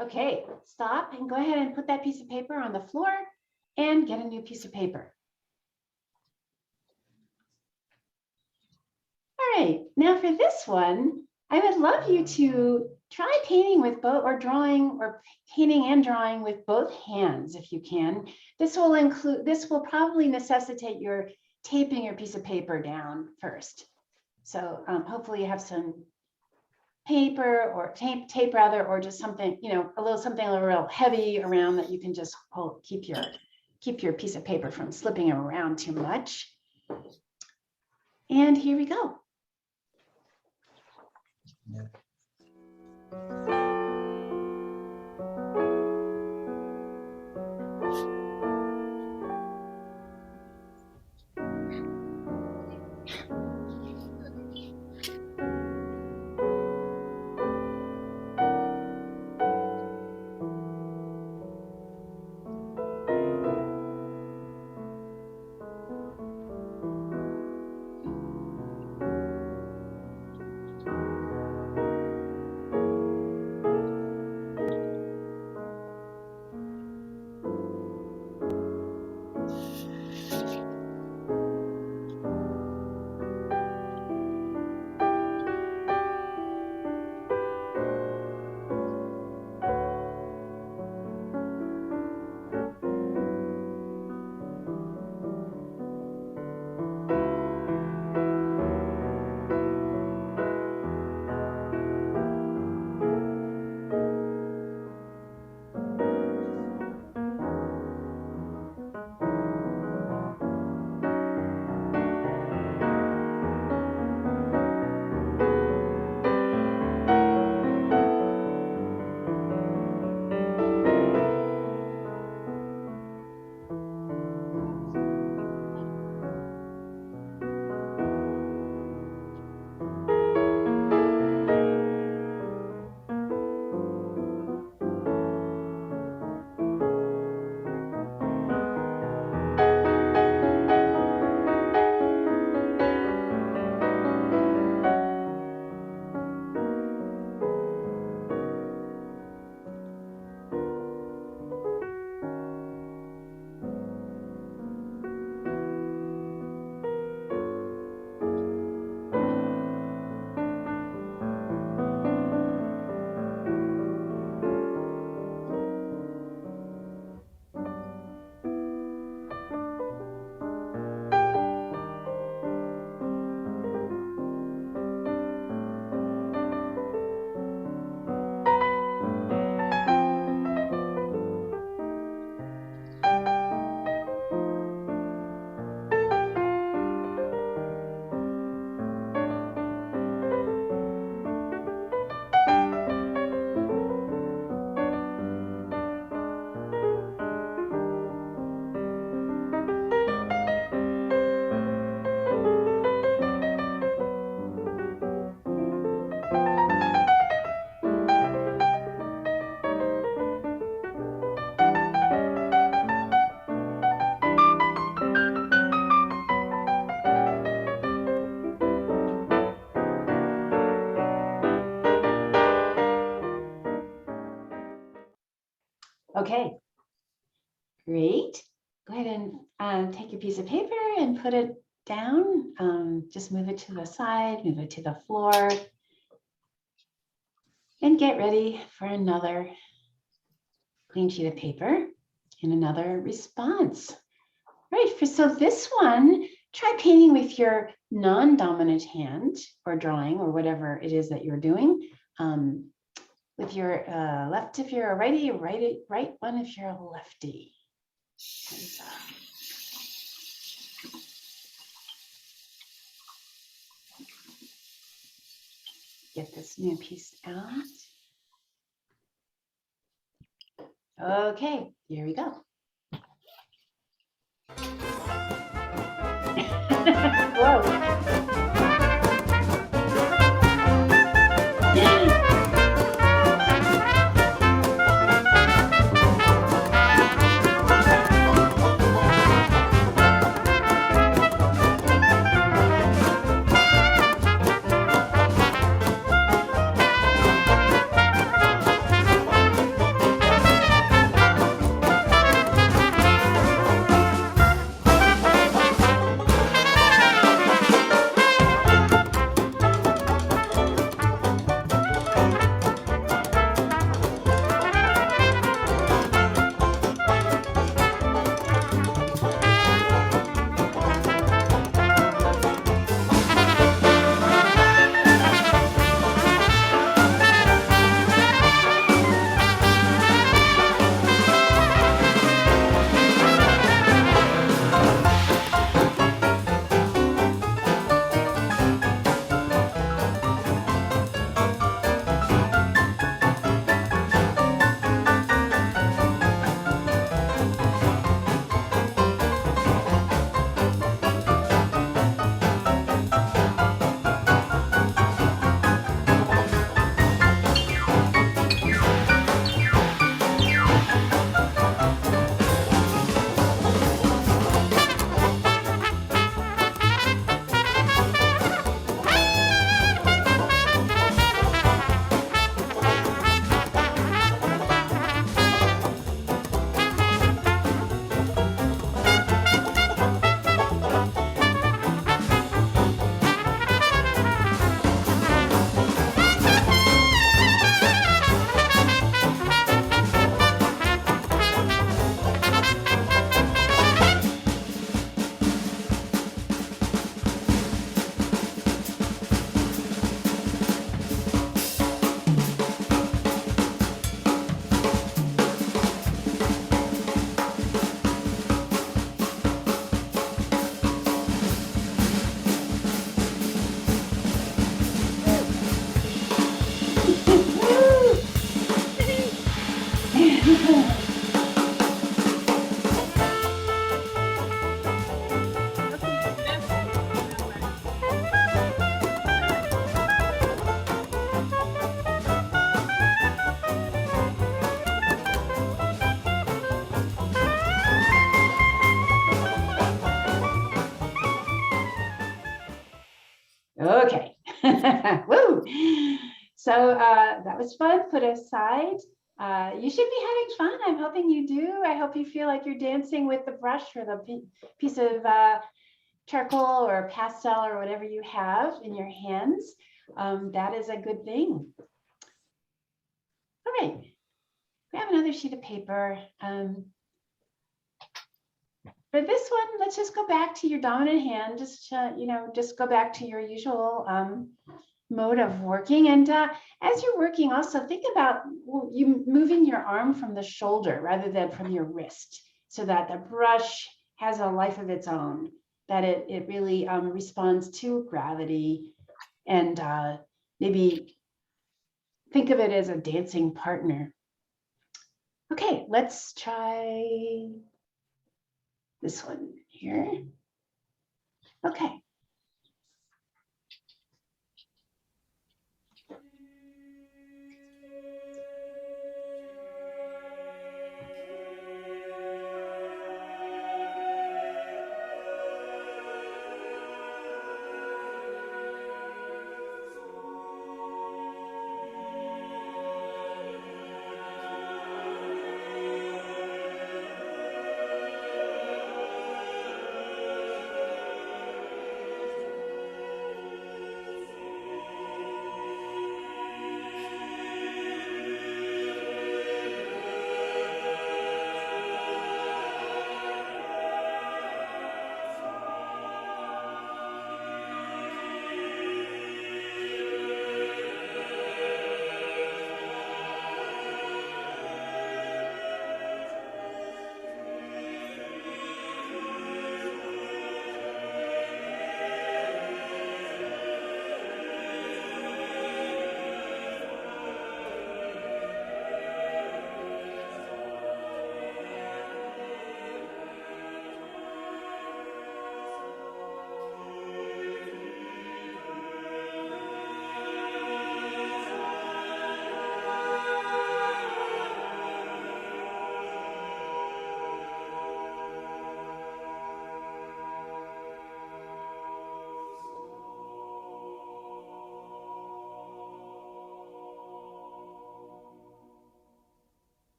Okay, stop and go ahead and put that piece of paper on the floor and get a new piece of paper. All right, now for this one, I would love you to try painting with both, or drawing, or painting and drawing with both hands if you can. This will probably necessitate your taping your piece of paper down first. So hopefully you have some paper or tape rather, or just something, something a little real heavy around that you can just keep your piece of paper from slipping around too much. And here we go. Yeah. Okay, great. Go ahead and take your piece of paper and put it down. Just move it to the side, move it to the floor. And get ready for another clean sheet of paper and another response. Right, so this one, try painting with your non-dominant hand or drawing or whatever it is that you're doing. With your left if you're a righty, right one if you're a lefty. And, get this new piece out. Okay, here we go. Whoa. Okay. Woo. So that was fun. Put aside. You should be having fun. I'm hoping you do. I hope you feel like you're dancing with the brush or the piece of charcoal or pastel or whatever you have in your hands. That is a good thing. All right. We have another sheet of paper. For this one, let's just go back to your dominant hand. Just just go back to your usual mode of working. And as you're working, also think about you moving your arm from the shoulder rather than from your wrist, so that the brush has a life of its own. That it really responds to gravity, and maybe think of it as a dancing partner. Okay, let's try this one here. Okay.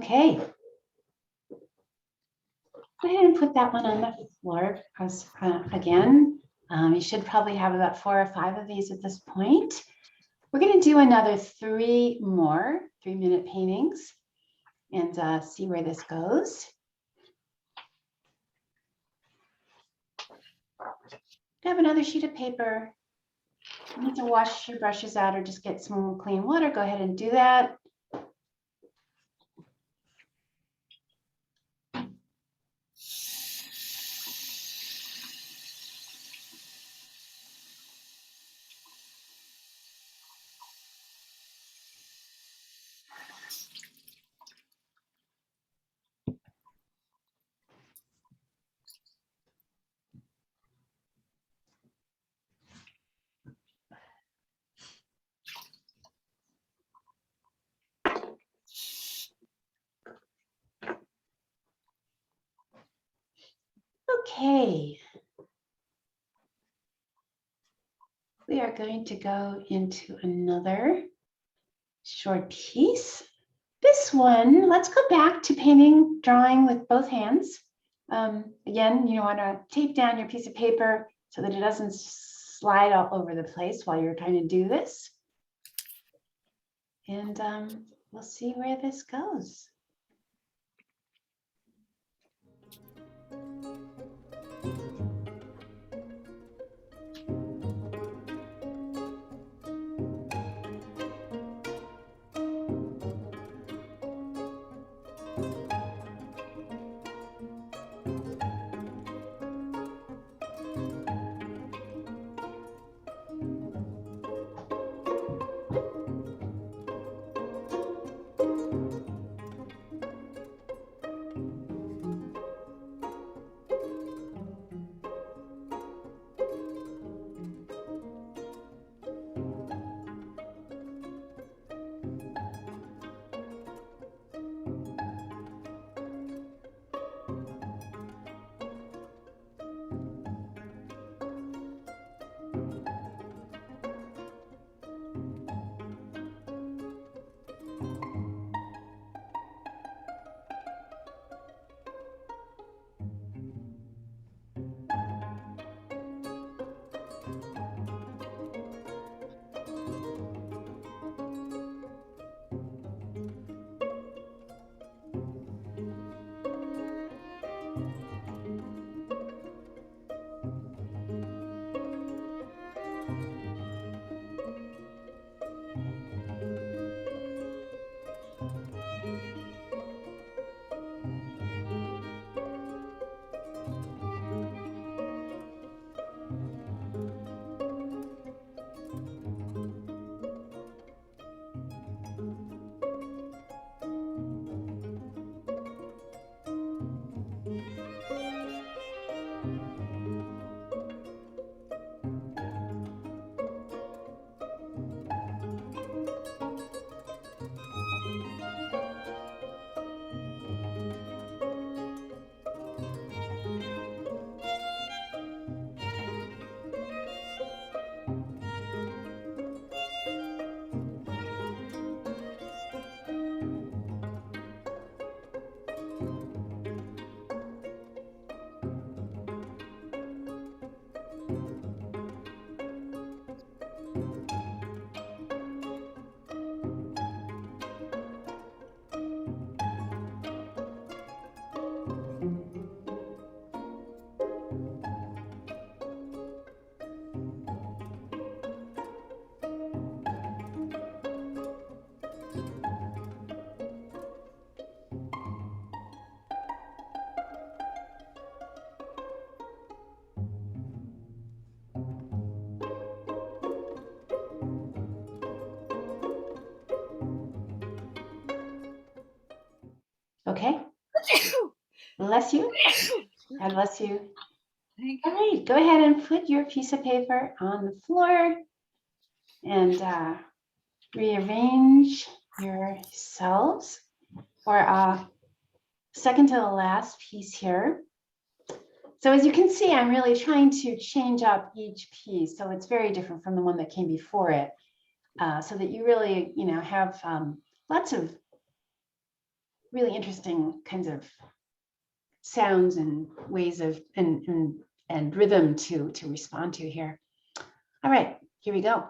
Okay. Go ahead and put that one on the floor again. You should probably have about 4 or 5 of these at this point. We're going to do another 3 more 3-minute paintings and see where this goes. Grab another sheet of paper. You need to wash your brushes out or just get some clean water. Go ahead and do that. Okay. We are going to go into another short piece. This one, let's go back to painting, drawing with both hands. Again, you want to tape down your piece of paper so that it doesn't slide all over the place while you're trying to do this. And we'll see where this goes. Okay. Bless you. God bless you. Thank All you. right, go ahead and put your piece of paper on the floor and rearrange yourselves for a second to the last piece here. So as you can see, I'm really trying to change up each piece. So it's very different from the one that came before it. So that you really, have lots of really interesting kinds of sounds and ways of and rhythm to respond to here. All right, here we go.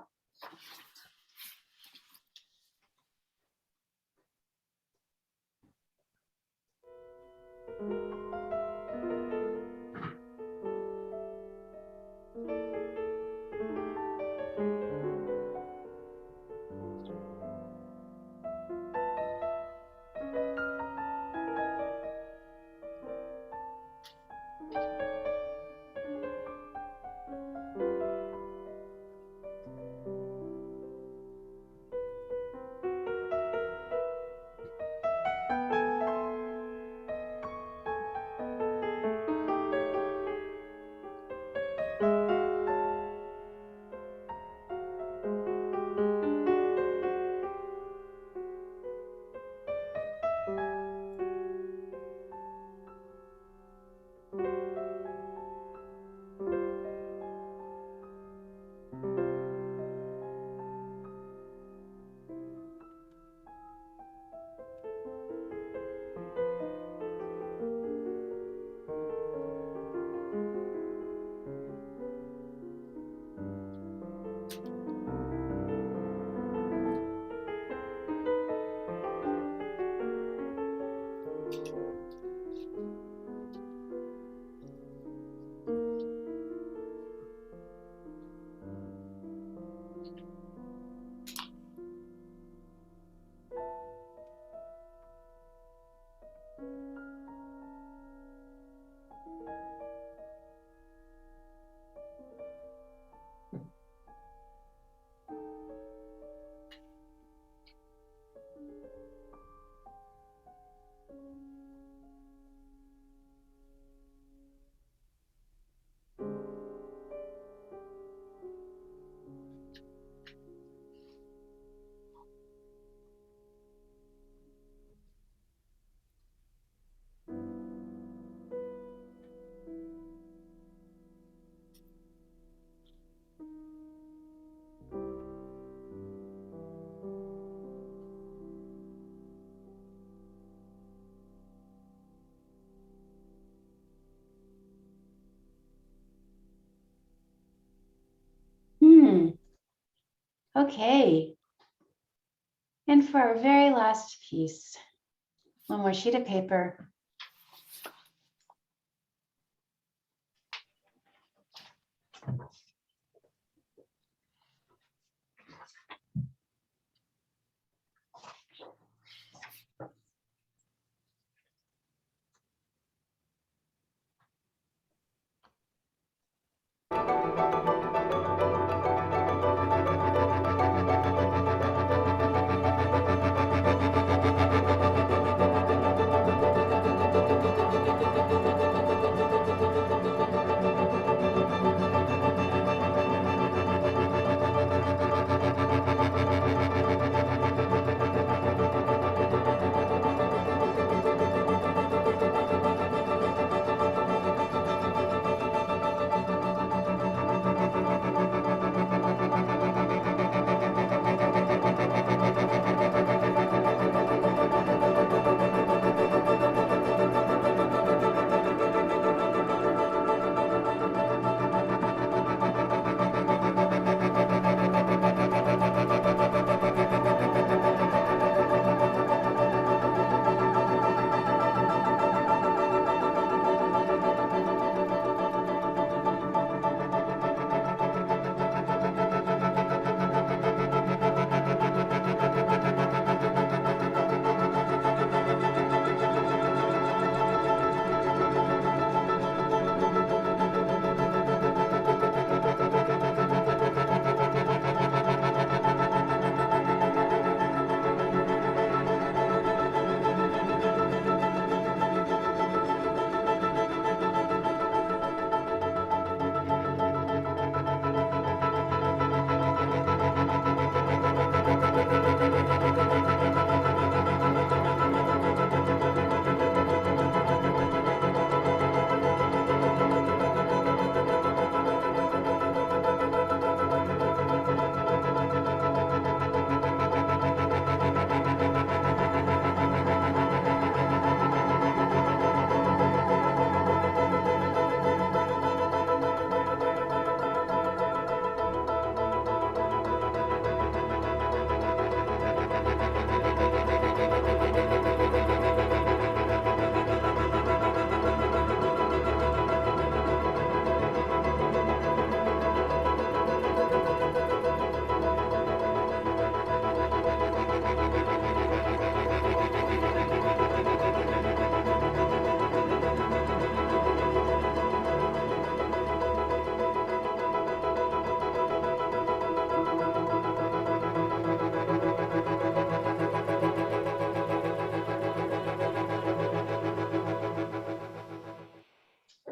Okay. And for our very last piece, one more sheet of paper.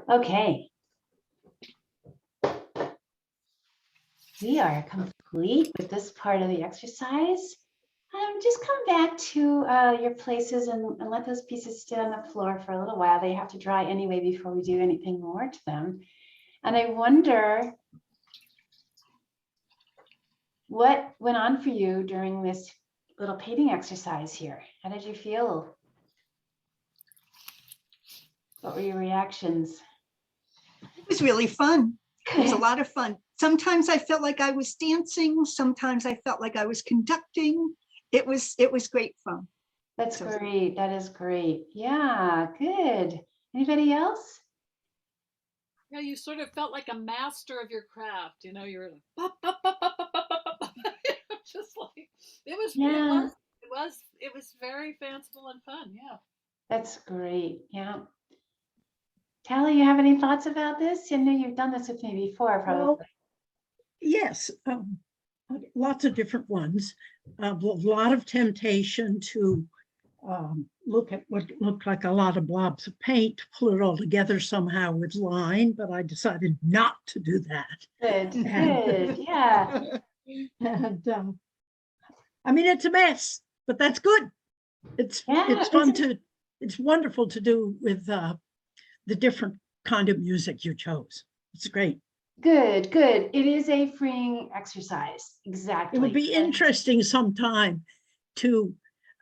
Okay. We are complete with this part of the exercise. Just come back to your places and let those pieces sit on the floor for a little while. They have to dry anyway before we do anything more to them. And I wonder what went on for you during this little painting exercise here. How did you feel? What were your reactions? It was really fun. It was a lot of fun. Sometimes I felt like I was dancing. Sometimes I felt like I was conducting. It was great fun. That's great. That is great. Yeah, good. Anybody else? Yeah, you sort of felt like a master of your craft. You know, you were like, "Bop, bop, bop, bop, bop, bop, bop, bop." Just like Yeah. it was very fanciful and fun. Yeah. That's great. Yeah. Tally, you have any thoughts about this? I know you've done this with me before, probably. Well, yes, lots of different ones. A lot of temptation to look at what looked like a lot of blobs of paint, pull it all together somehow with line, but I decided not to do that. Good, good. Yeah. And I mean, it's a mess, but that's good. It's fun to, it's wonderful to do with the different kind of music you chose. It's great. Good, good. It is a freeing exercise. Exactly. It would be interesting sometime to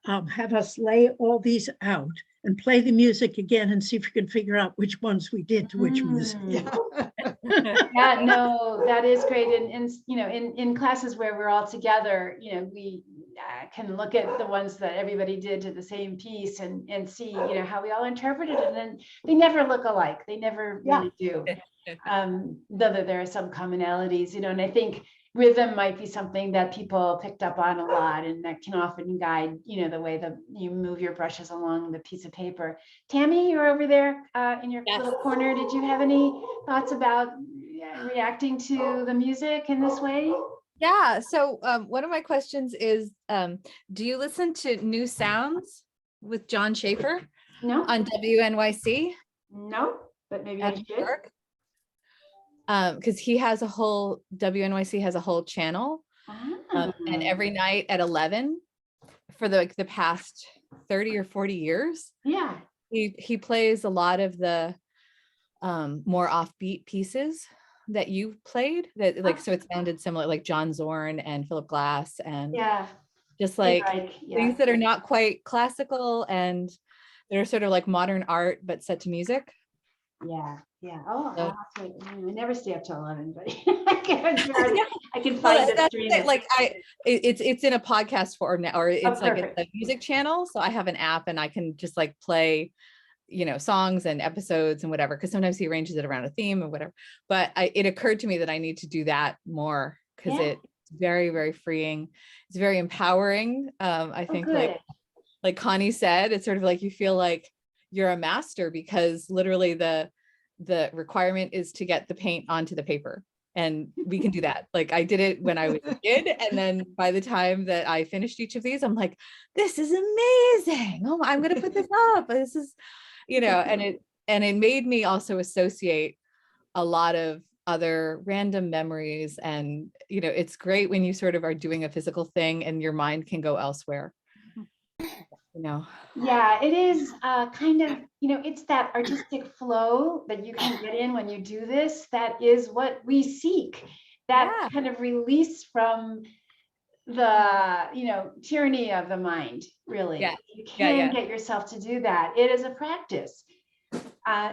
have us lay all these out and play the music again and see if we can figure out which ones we did to which music. Yeah, no, that is great. And you know, in classes where we're all together, you know, we can look at the ones that everybody did to the same piece and see, you know, how we all interpreted it. And then they never look alike. They never really do. Though there are some commonalities, you know, and I think rhythm might be something that people picked up on a lot, and that can often guide, you know, the way that you move your brushes along the piece of paper. Tammy, you're over there in your little corner. Did you have any thoughts about reacting to the music in this way? Yeah. So one of my questions is, do you listen to New Sounds with John Schaefer No, on WNYC? no, but maybe I At New should. York? Because he has a whole, WNYC has a whole channel, and every night at 11 for the past 30 or 40 years, Yeah, he plays a lot of the more offbeat pieces that you played, that like, so it sounded similar, like John Zorn and Philip Glass, and yeah, just like yeah. things that are not quite classical and they're sort of like modern art but set to music. Yeah, yeah. Oh, So- I never stay up till 11, but I can find Well, the that's stream. it, like it's in a podcast form now, or it's like perfect. a music channel. So I have an app and I can just like play, you know, songs and episodes and whatever, because sometimes he arranges it around a theme or whatever. But it occurred to me that I need to do that more, because Yeah. it's very, very freeing. It's very empowering. I think like Connie said, it's sort of like you feel like you're a master, because literally the requirement is to get the paint onto the paper, and we can do that. Like I did it when I was a kid, and then by the time that I finished each of these, I'm like, this is amazing. Oh, I'm gonna put this up. This is, you know, and it made me also associate a lot of other random memories. And you know, it's great when you sort of are doing a physical thing and your mind can go elsewhere. You know. Yeah, it is kind of, you know, it's that artistic flow that you can get in when you do this. That is what we seek. That kind of release from the, you know, tyranny of the mind, really. Yeah. You can get yourself to do that. It is a practice.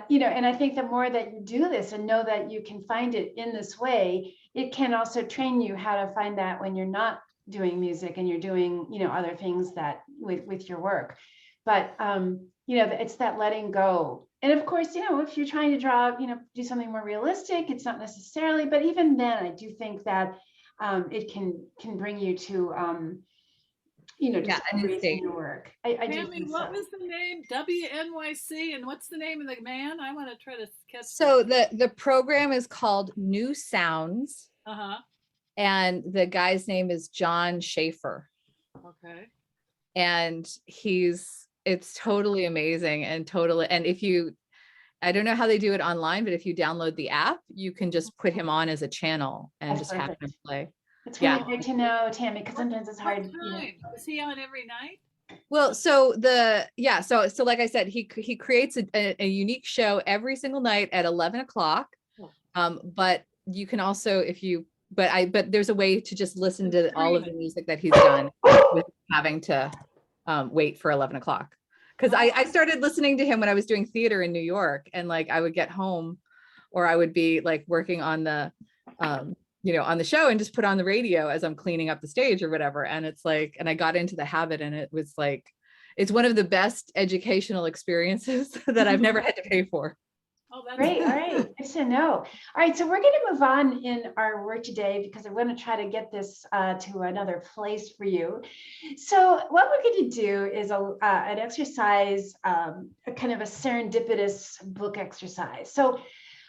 You know, and I think the more that you do this and know that you can find it in this way, it can also train you how to find that when you're not doing music and you're doing, you know, other things that with your work. but, it's that letting go. And of course, if you're trying to draw, do something more realistic, it's not necessarily, but even then, I do think that it can bring you to, Yeah, discoveries in state. your work. I do Tammy, think what so. was the name? WNYC, and what's the name of the man? I want to try to catch. So the program is called New Sounds, Uh-huh. and the guy's name is John Schaefer. Okay. And it's totally amazing and if you, I don't know how they do it online, but if you download the app, you can just put him on as a channel and That's just have him perfect. play. It's Yeah. really good to know, Tammy, because sometimes it's What hard. time? Is he on every night? Well, so like I said, he creates a unique show every single night at 11 o'clock. But you can also, but there's a way to just listen to all of the music that he's done without having to wait for 11 o'clock. Because I started listening to him when I was doing theater in New York, and like I would get home, or I would be like working on the on the show and just put on the radio as I'm cleaning up the stage or whatever. And it's like, and I got into the habit, and it was like, it's one of the best educational experiences that I've never had to pay for. Oh, that's Great. All right. Good to know. All right. So we're going to move on in our work today, because I want to try to get this to another place for you. So what we're going to do is an exercise, a kind of a serendipitous book exercise. So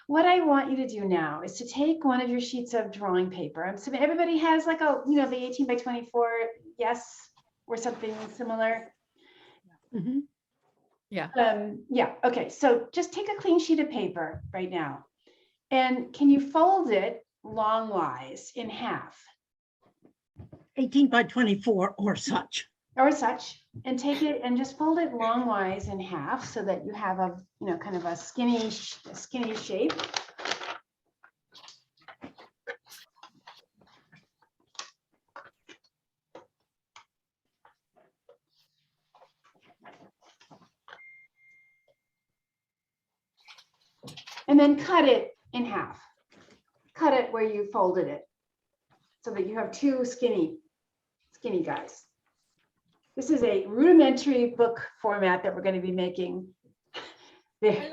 what I want you to do now is to take one of your sheets of drawing paper. So everybody has like the 18 by 24, yes, or something similar. Mhm. Yeah. Yeah. Okay. So just take a clean sheet of paper right now. And can you fold it longwise in half 18 by 24 or such. and take it and just fold it longwise in half so that you have a, kind of a skinny shape. And then cut it in half. Cut it where you folded it so that you have two skinny guys. This is a rudimentary book format that we're going to be making. The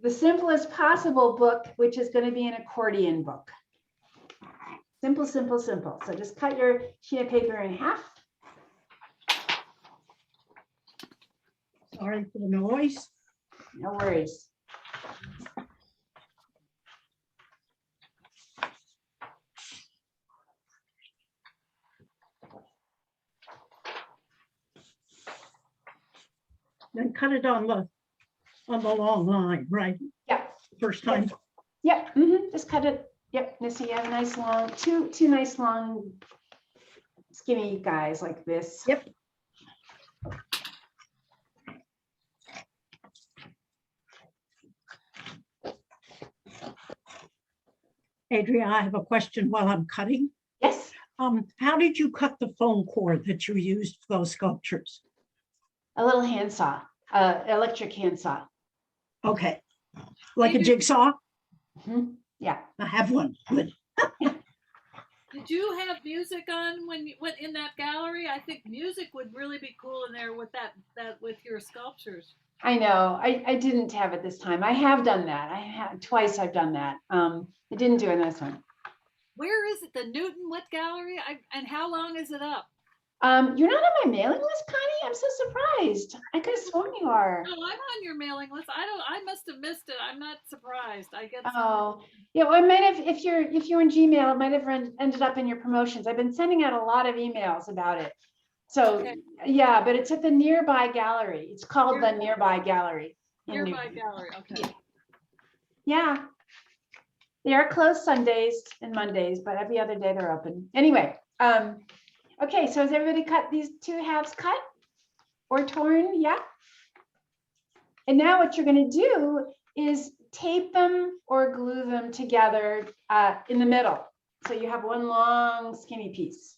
simplest possible book, which is going to be an accordion book. Simple, simple, simple. So just cut your sheet of paper in half. Sorry for the noise. No worries. Then cut it on the long line, right? Yeah. First time. Yep. Just cut it. Yep. And so you have a nice long, two nice long, skinny guys like this. Yep. Adria, I have a question while I'm cutting. Yes. How did you cut the foam cord that you used for those sculptures? A little handsaw, electric handsaw. Okay. Like a Maybe- jigsaw? Yeah. I have one. Good. Did you have music on when you went in that gallery? I think music would really be cool in there with that with your sculptures. I know. I didn't have it this time. I have done that. I have twice. I've done that. I didn't do it this one. Where is it? The Newton what gallery? And how long is it up? You're not on my mailing list, Connie. I'm so surprised. I could have sworn you are. No, I'm on your mailing list. I must have missed it. I'm not surprised. I get Oh, yeah. Well, I might have, if you're in Gmail, it might have ended up in your promotions. I've been sending out a lot of emails about it. So Okay. yeah, but it's at the Nearby Gallery. It's called the Nearby Gallery. in Nearby Newton. gallery. Okay. Yeah. They are closed Sundays and Mondays, but every other day they're open. Anyway, okay, so has everybody cut these two halves cut or torn? Yeah. And now what you're going to do is tape them or glue them together in the middle. So you have one long skinny piece.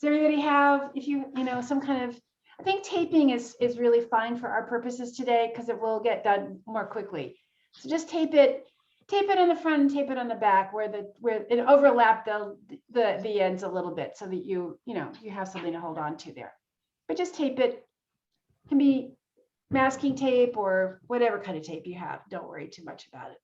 Does everybody have, if you some kind of, I think taping is really fine for our purposes today because it will get done more quickly. So just tape it tape it on the front and tape it on the back where it overlap the ends a little bit so that you have something to hold on to there. But just tape it. It can be masking tape or whatever kind of tape you have. Don't worry too much about it.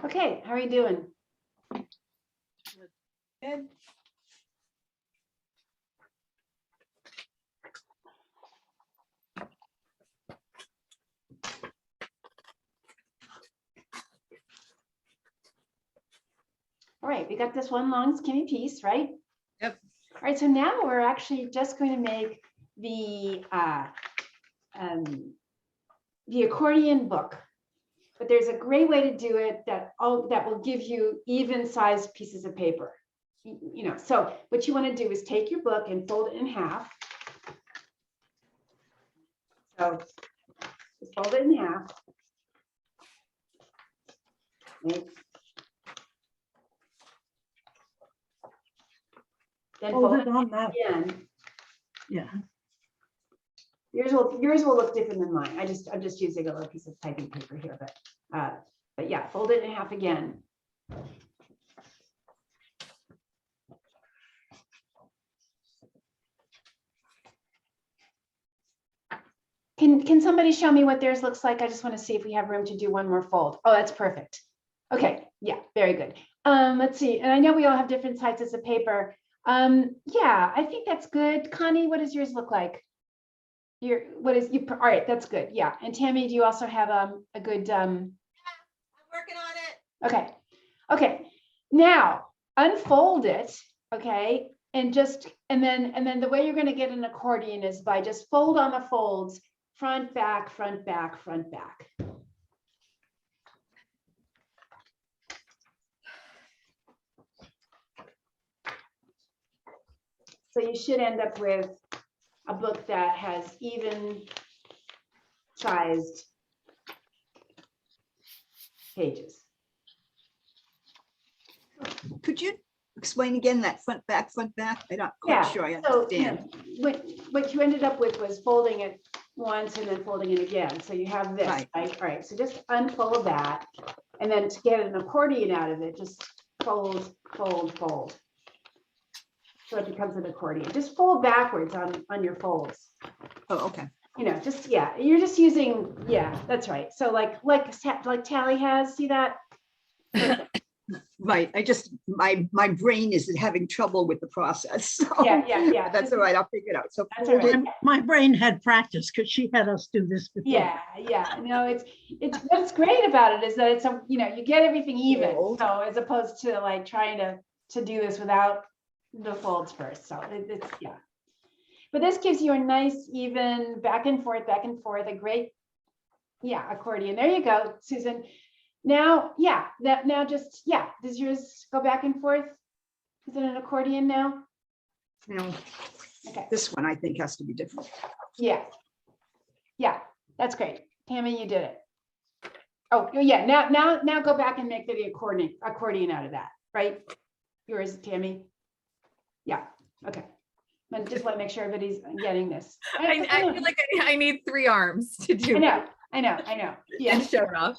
Okay, how are you doing? Good. All right, we got this one long skinny piece, right? Yep. All right, so now we're actually just going to make the accordion book. But there's a great way to do it that will give you even sized pieces of paper. So what you want to do is take your book and fold it in half. So just fold it in half. Right. Then Hold fold it it on that, again. yeah. Yours will look different than mine. I'm just using a little piece of typing paper here, but yeah, fold it in half again. Can somebody show me what theirs looks like? I just want to see if we have room to do one more fold. Oh, that's perfect. Okay, yeah, very good. Let's see. And I know we all have different sizes of paper. Yeah, I think that's good. Connie, what does yours look like? All right, that's good. Yeah. And Tammy, do you also have a good Yeah, I'm working on it. okay. Okay. Now unfold it, okay? And then the way you're going to get an accordion is by just fold on the folds, front, back, front, back, front, back. So you should end up with a book that has even sized pages. Could you explain again that front, back? I'm not quite sure I So, understand. what you ended up with was folding it once and then folding it again. So you have this, Right. right? All right, so just unfold that. And then to get an accordion out of it, just fold, fold, fold. So it becomes an accordion. Just fold backwards on your folds. Oh, okay. Just, yeah, you're just using, yeah, that's right. So like Tally has, see that? Right. My brain is having trouble with the process. So Yeah. that's all right. I'll figure it out. So That's all fold right. it. My brain had practice because she had us do this before. Yeah. No, it's what's great about it is that it's you get everything even. Fold. So as opposed to like trying to do this without the folds first. So it's yeah. But this gives you a nice even back and forth, a great, accordion. There you go, Susan. Now, does yours go back and forth? Is it an accordion now? No. Okay, This one I think has to be different. yeah. Yeah, that's great. Tammy, you did it. Oh, yeah, now go back and make the accordion out of that, right? Yours, Tammy? Yeah, okay. I just want to make sure everybody's getting this. I feel like I need 3 arms to do I know. and Yeah, show it off.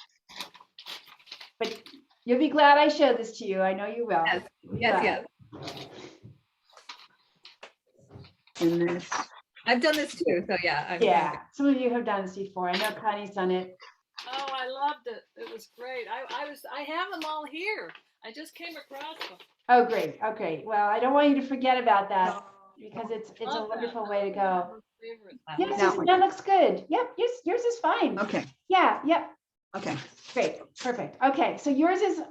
but you'll be glad I showed this to you. I know you will. Yes, You'll be yes, glad. yes. And this, I've done this too, so yeah. Yeah, some of you have done this before. I know Connie's done it. Oh, I loved it. It was great. I have them all here. I just came across them. Oh, great. Okay. Well, I don't want you to forget about that because it's a Love that. wonderful way to That was go. one of my favorites. Yes, That one. that looks good. Yep, yours is fine. okay, Yeah, yep. okay. Great, perfect. Okay, so yours is,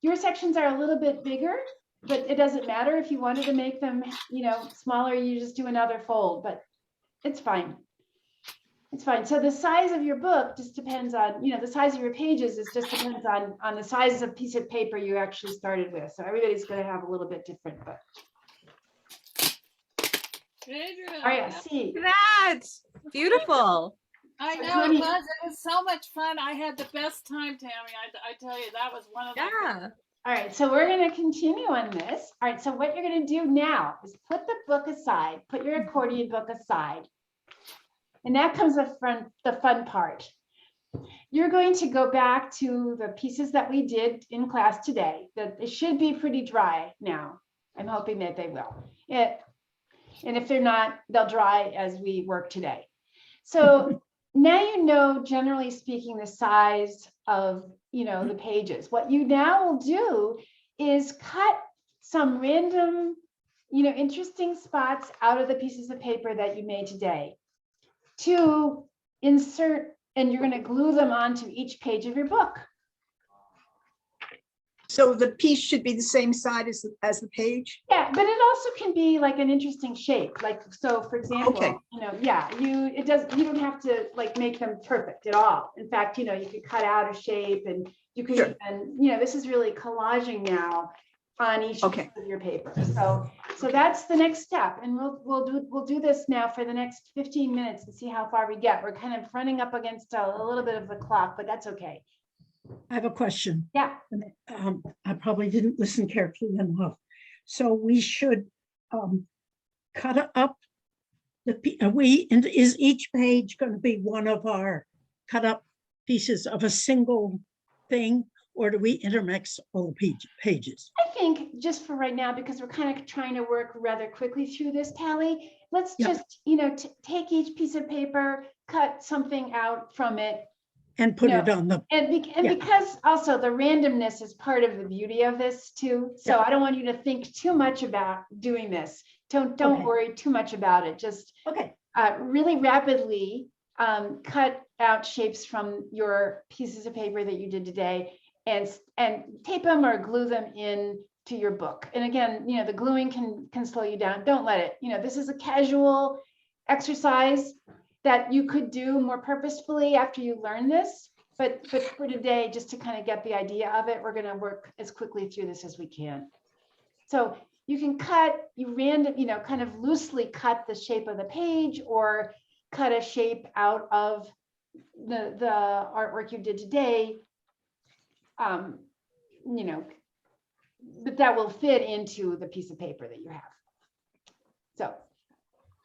your sections are a little bit bigger, but it doesn't matter if you wanted to make them, smaller, you just do another fold, but it's fine. It's fine. So the size of your book just depends on, the size of your pages is just depends on the size of piece of paper you actually started with. So everybody's gonna have a little bit different, but, Adrian, all right, see. Look at that. Beautiful. I So know Connie- it was so much fun. I had the best time, Tammy. I tell you, that was one of the Yeah. All right, so we're going to continue on this. All right, so what you're going to do now is put the book aside, put your accordion book aside. And that comes the fun part. You're going to go back to the pieces that we did in class today. That it should be pretty dry now. I'm hoping that they will. And if they're not, they'll dry as we work today. So now you know, generally speaking, the size of the pages. What you now will do is cut some random, interesting spots out of the pieces of paper that you made today to insert, and you're going to glue them onto each page of your book. So the piece should be the same size as the page? Yeah, but it also can be like an interesting shape. Like, so for example, Okay. you don't have to like make them perfect at all. In fact, you could cut out a shape and you could Sure. even, this is really collaging now on each Okay. piece of your paper. So that's the next step. And we'll do this now for the next 15 minutes and see how far we get. We're kind of running up against a little bit of the clock, but that's okay. I have a question. Yeah. I probably didn't listen carefully enough. So we should cut up is each page going to be one of our cut up pieces of a single thing, or do we intermix all pages? I think just for right now, because we're kind of trying to work rather quickly through this, Callie, let's Yep. just, take each piece of paper, cut something out from it. And put No. it on the, And Yeah. because also the randomness is part of the beauty of this too. So Yeah. I don't want you to think too much about doing this. Don't Okay. worry too much about it. Just okay, really rapidly cut out shapes from your pieces of paper that you did today and tape them or glue them in to your book. And again, the gluing can slow you down. Don't let it, this is a casual exercise that you could do more purposefully after you learn this. But for today, just to kind of get the idea of it, we're going to work as quickly through this as we can. So you can kind of loosely cut the shape of the page or cut a shape out of the artwork you did today. But that will fit into the piece of paper that you have. So,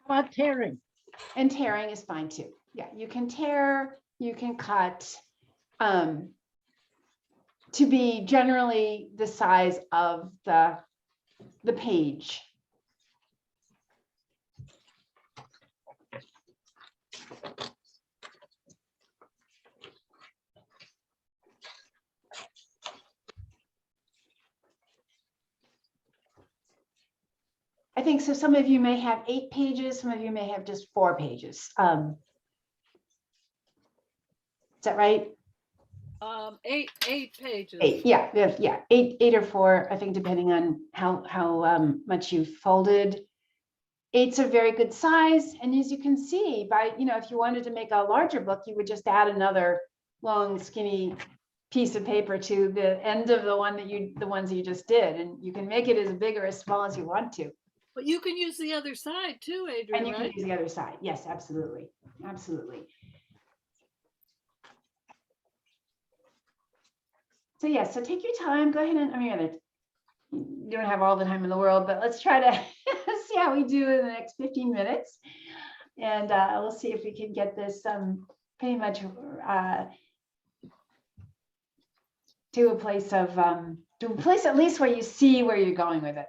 how about tearing? and tearing is fine too. Yeah, you can tear, you can cut, to be generally the size of the page. I think so. Some of you may have 8 pages, some of you may have just 4 pages. Is that right? 8 pages. 8, yeah, 8 or 4, I think, depending on how much you folded. 8's a very good size, and as you can see, by if you wanted to make a larger book, you would just add another long, skinny piece of paper to the end of the ones that you just did, and you can make it as big or as small as you want to. But you can use the other side too, And Adrian, you can right? use the other side. Yes, absolutely. Absolutely. So yeah, so take your time. Go ahead and, I mean, you don't have all the time in the world, but let's try to see how we do in the next 15 minutes. And we'll see if we can get this pretty much to a place of, to a place at least where you see where you're going with it.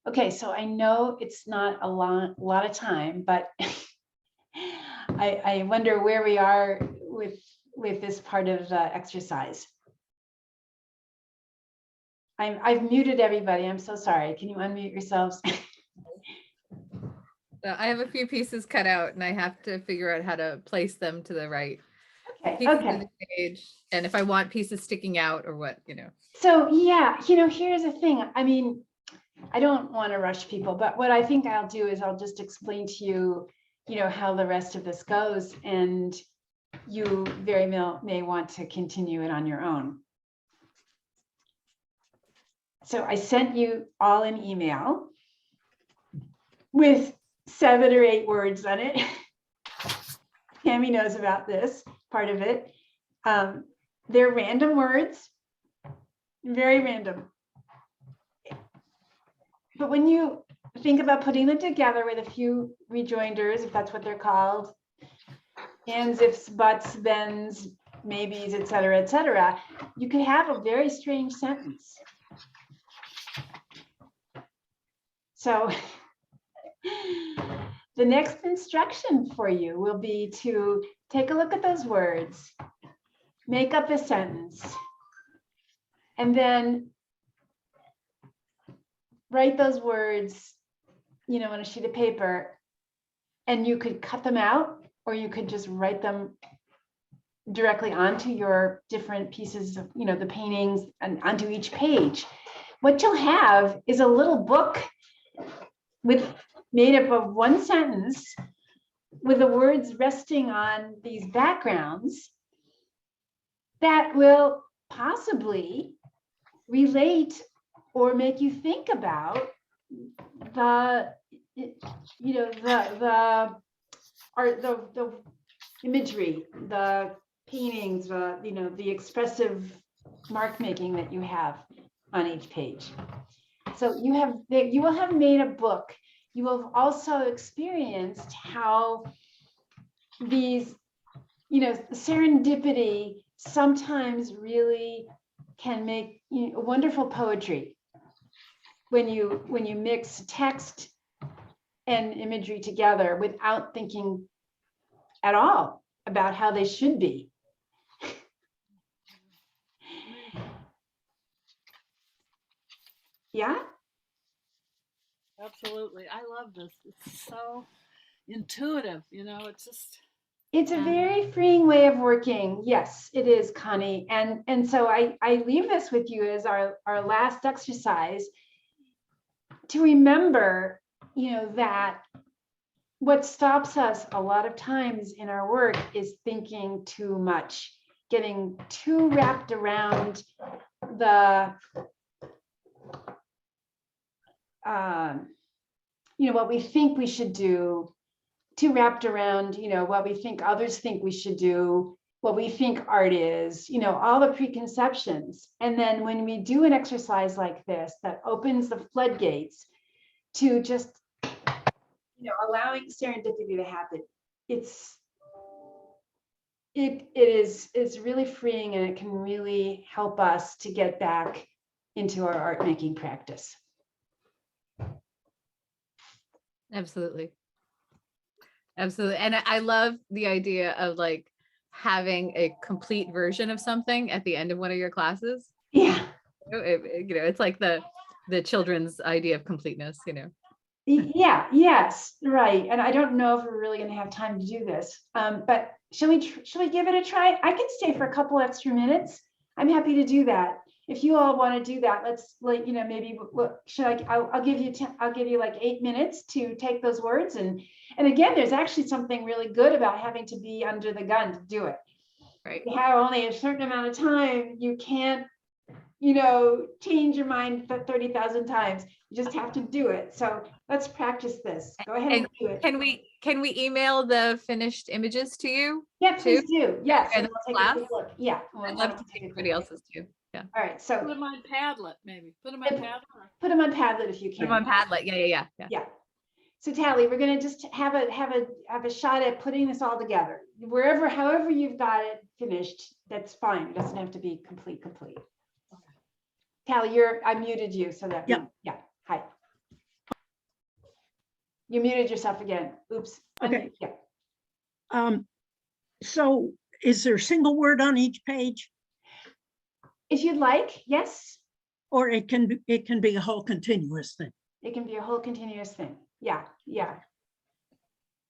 Okay, so I know it's not a lot of time, but I wonder where we are with this part of the exercise. I've muted everybody. I'm so sorry. Can you unmute yourselves? I have a few pieces cut out and I have to figure out how to place them to the right Okay, pieces of okay. the page. And if I want pieces sticking out or what, you know. So yeah, here's the thing. I mean, I don't want to rush people, but what I think I'll do is I'll just explain to you, how the rest of this goes, and you very may want to continue it on your own. So I sent you all an email with 7 or 8 words on it. Tammy knows about this part of it. They're random words, very random. But when you think about putting them together with a few rejoinders, if that's what they're called, ands, ifs, buts, thens, maybes, et cetera, you could have a very strange sentence. So the next instruction for you will be to take a look at those words, make up a sentence, and then write those words, on a sheet of paper, and you could cut them out, or you could just write them directly onto your different pieces of, the paintings and onto each page. What you'll have is a little book made up of one sentence with the words resting on these backgrounds that will possibly relate or make you think about the imagery, the paintings, the expressive mark making that you have on each page. So you will have made a book. You will have also experienced how these, serendipity sometimes really can make wonderful poetry when you mix text and imagery together without thinking at all about how they should be. Yeah? Absolutely. I love this. It's so intuitive, it's just. It's a very freeing way of working. Yes, it is, Connie. And so I leave this with you as our last exercise to remember, that what stops us a lot of times in our work is thinking too much, getting too wrapped around the, what we think we should do, too wrapped around, what we think others think we should do, what we think art is, all the preconceptions. And then when we do an exercise like this that opens the floodgates to just, allowing serendipity to happen, it is really freeing, and it can really help us to get back into our art making practice. Absolutely. Absolutely. And I love the idea of like having a complete version of something at the end of one of your classes. Yeah. It's like the children's idea of completeness, Yeah, yes, right. And I don't know if we're really going to have time to do this, but shall we give it a try? I can stay for a couple extra minutes. I'm happy to do that. If you all want to do that, let's maybe I'll give you like 8 minutes to take those words, and again, there's actually something really good about having to be under the gun to do it. Right. You have only a certain amount of time. You can't change your mind 30,000 times. You just have to do it. So let's practice this. Go ahead and do it. Can we email the finished images to you? Yeah, please do. Yes. And we'll take a quick look. Yeah. I'd love to take everybody else's too. Yeah. All right. So Put them on Padlet, maybe. Put them on Padlet. Put them on Padlet if you can. Put them on Padlet. Yeah. Yeah. So Tally, we're going to just have a shot at putting this all together. However you've got it finished, that's fine. It doesn't have to be complete. Tally, I muted you so that. Yep. Yeah. Hi. You muted yourself again. Oops. Okay. Yeah. So is there a single word on each page? If you'd like, yes, Or it can be a whole continuous thing? it can be a whole continuous thing. Yeah, yeah.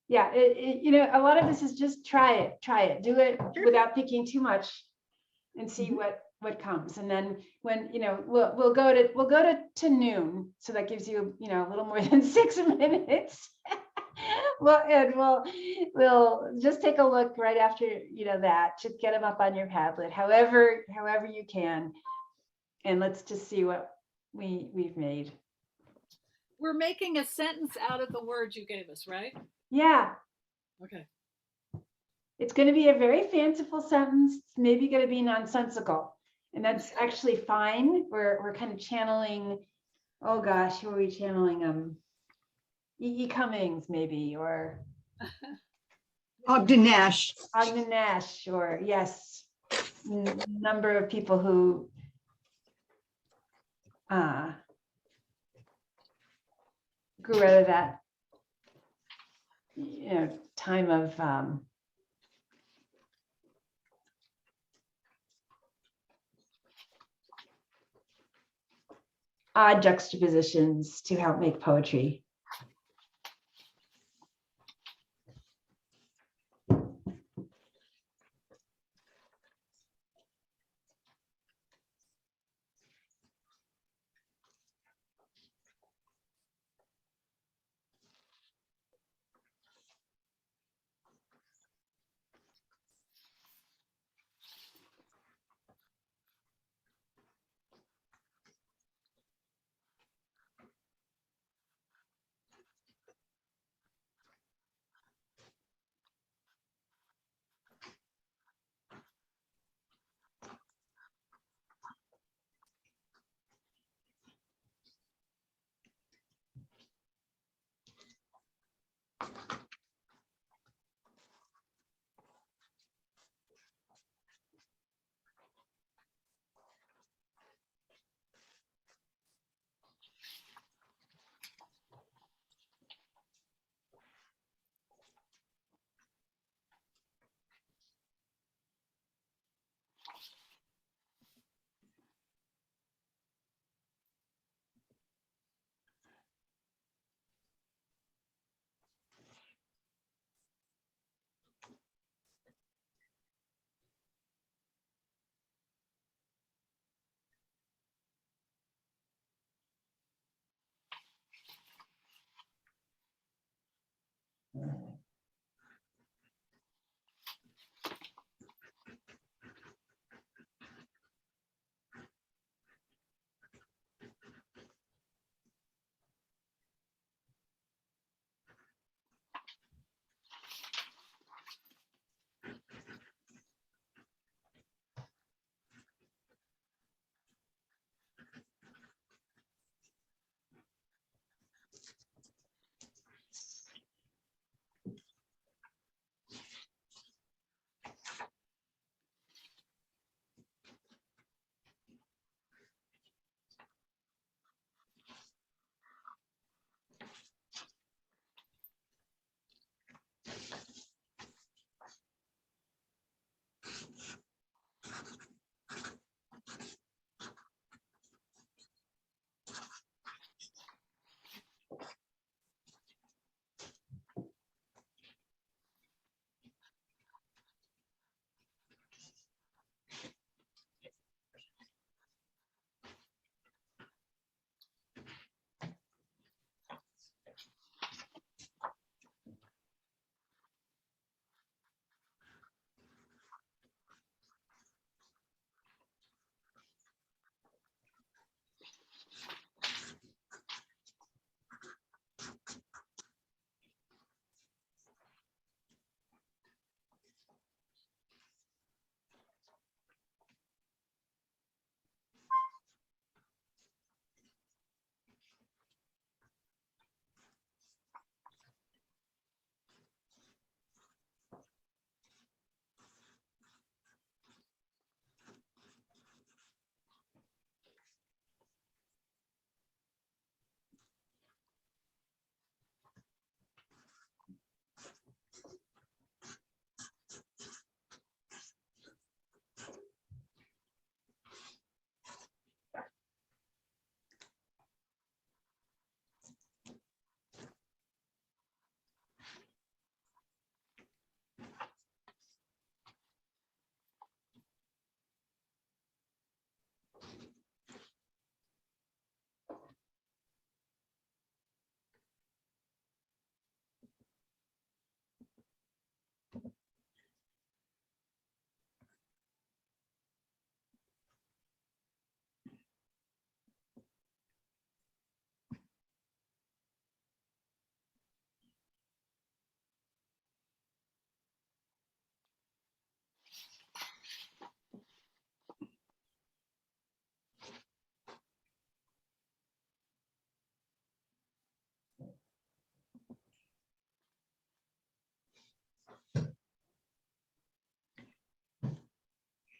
Yeah, a lot of this is just try it, do it Sure. without thinking too much and see Mhm. what comes. And then when, we'll go to noon. So that gives you, a little more than 6 minutes. Well, and we'll just take a look right after, that, just get them up on your Padlet, however you can. And let's just see what we've made. We're making a sentence out of the words you gave us, right? Yeah, Okay. it's going to be a very fanciful sentence. It's maybe going to be nonsensical, and that's actually fine. We're kind of channeling. Oh gosh, who are we channeling? E. Cummings, maybe, or Ogden Nash. Ogden Nash, or yes, number of people who grew out of that, time of odd juxtapositions to help make poetry.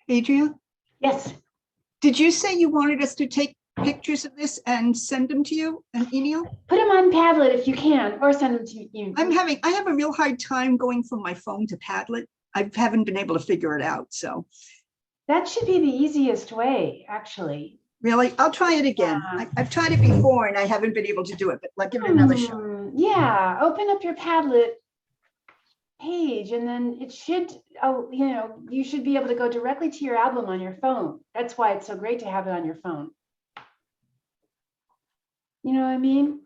Adria, Yes, did you say you wanted us to take pictures of this and send them to you, an email? put them on Padlet if you can, or send them to you. I have a real hard time going from my phone to Padlet. I haven't been able to figure it out, so That should be the easiest way, actually. really, I'll try it again. I've tried it before and I haven't been able to do it, but like give it another shot. Yeah, open up your Padlet page and then it should, you should be able to go directly to your album on your phone. That's why it's so great to have it on your phone. You know what I mean?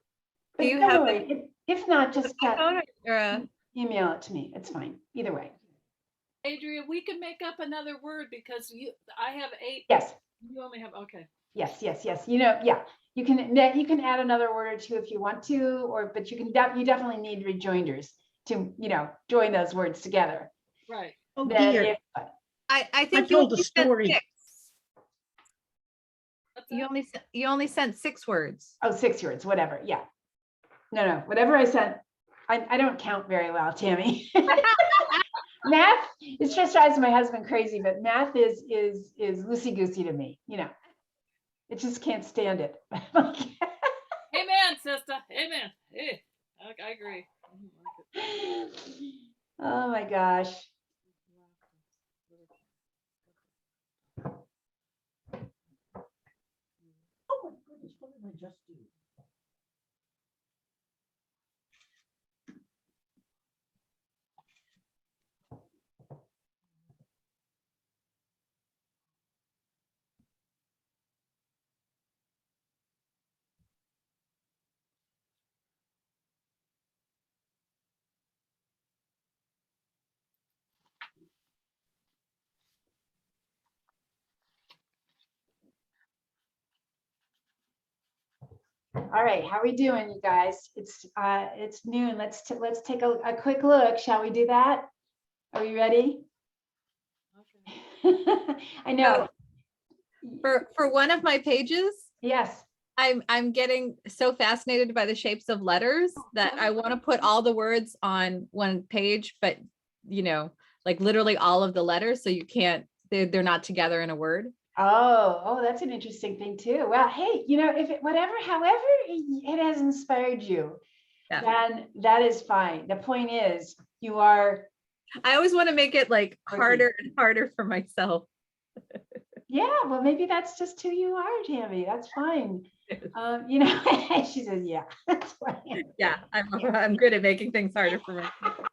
But Do you don't have worry, if not, just iPhone or email it to me. It's fine, either way. Adria, we can make up another word because I have 8. Yes, You only have, okay. yes. Yeah, you can add another word or two if you want to, but you definitely need rejoinders to, join those words together. Right. Oh Then dear, I think you told a only sent story. 6. What's You that? only sent 6 words. 6 words, whatever, yeah. No, whatever I sent, I don't count very well, Tammy. Math, it just drives my husband crazy, but math is loosey-goosey to me, It just can't stand it. Amen, sister. Amen. Hey, I agree. Oh my gosh. oh my goodness, what did I just do? All right, how are we doing, you guys? It's noon. Let's take a quick look. Shall we do that? Are we ready? Okay. I know. For one of my pages, Yes. I'm getting so fascinated by the shapes of letters that I want to put all the words on one page, but like literally all of the letters, so you can't, they're not together in a word. Oh, that's an interesting thing too. Well, hey, if however it has inspired you, Yeah. then that is fine. The point is, you are. I always want to make it like Okay. harder and harder for myself. Yeah, well, maybe that's just who you are, Tammy. That's fine. She says, yeah, that's fine. Yeah, I'm good at making things harder for myself.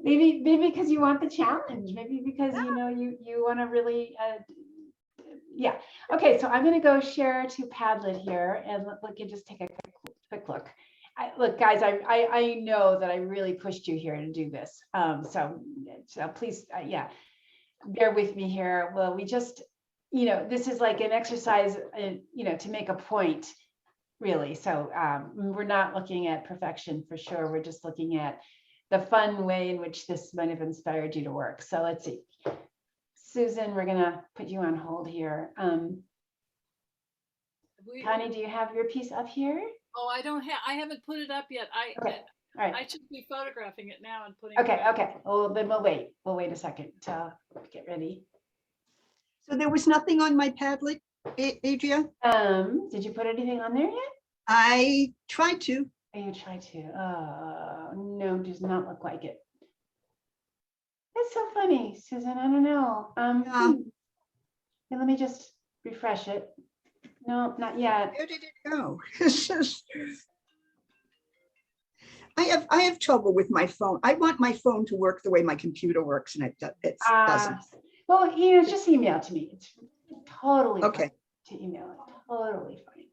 Maybe because you want the challenge. Maybe because you want to really. Yeah. Okay. So I'm going to go share to Padlet here, and look, and just take a quick look. Look, guys, I know that I really pushed you here to do this. So please, yeah, bear with me here. Well, we just, this is like an exercise, to make a point, really. So we're not looking at perfection for sure. We're just looking at the fun way in which this might have inspired you to work. So let's see. Susan, we're gonna put you on hold here. Connie, do you have your piece up here? Oh, I haven't put it up yet. Okay, all right. I should be photographing it now and putting Okay, it up. okay. Well, then we'll wait. We'll wait a second to get ready. So there was nothing on my Padlet, Adria? Did you put anything on there yet? I tried to. Oh, you tried to. No, does not look like it. That's so funny, Susan. I don't know. Yeah. Yeah, let me just refresh it. No, not yet. Where did it go? I have trouble with my phone. I want my phone to work the way my computer works, and it doesn't. Well, just email it to me. It's totally Okay. fine to email it. Totally fine.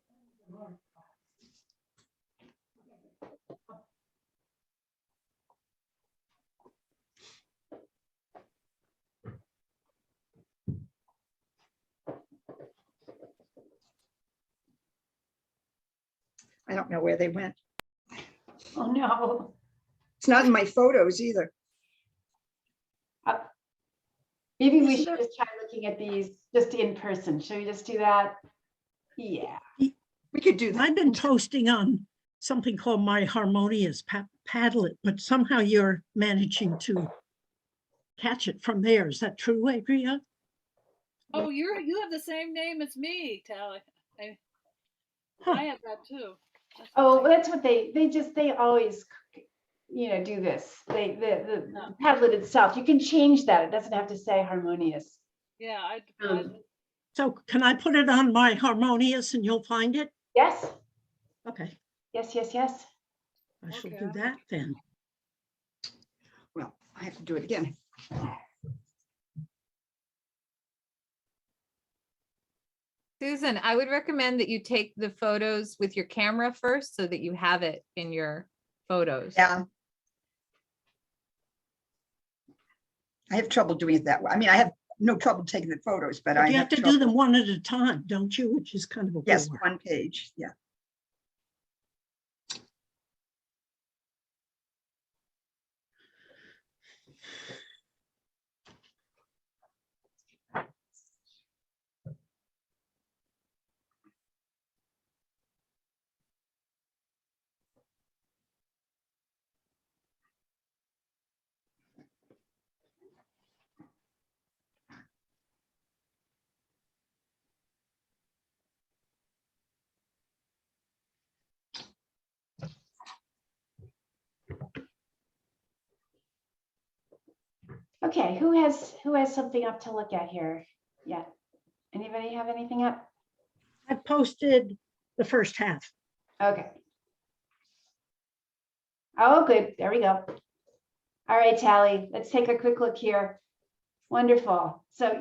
I don't know where they went. Oh, no. It's not in my photos either. Maybe we should just try looking at these just in person. Should we just do that? Yeah. We could do that. I've been posting on something called My Harmonious Padlet, but somehow you're managing to catch it from there. Is that true, Adria? Oh, you have the same name as me, Tally. I Huh. have that too. That's Oh, okay. that's what they always, do this. The Padlet itself, you can change that. It doesn't have to say harmonious. Yeah, Um, So can I put it on my Harmonious and you'll find it? Yes, Okay, yes, yes, yes. I shall Okay, do I'm that then. Well, I have to do it again. Susan, I would recommend that you take the photos with your camera first so that you have it in your photos. Yeah. I have trouble doing it that way. I mean, I have no trouble taking the photos, but I But you have have to do them trouble. one at a time, don't you? Which is kind of a Yes, bore. one page, yeah. Okay, who has something up to look at here? Yeah. Anybody have anything up? I posted the first half. Okay. Oh, good. There we go. All right, Tally, let's take a quick look here. Wonderful. So,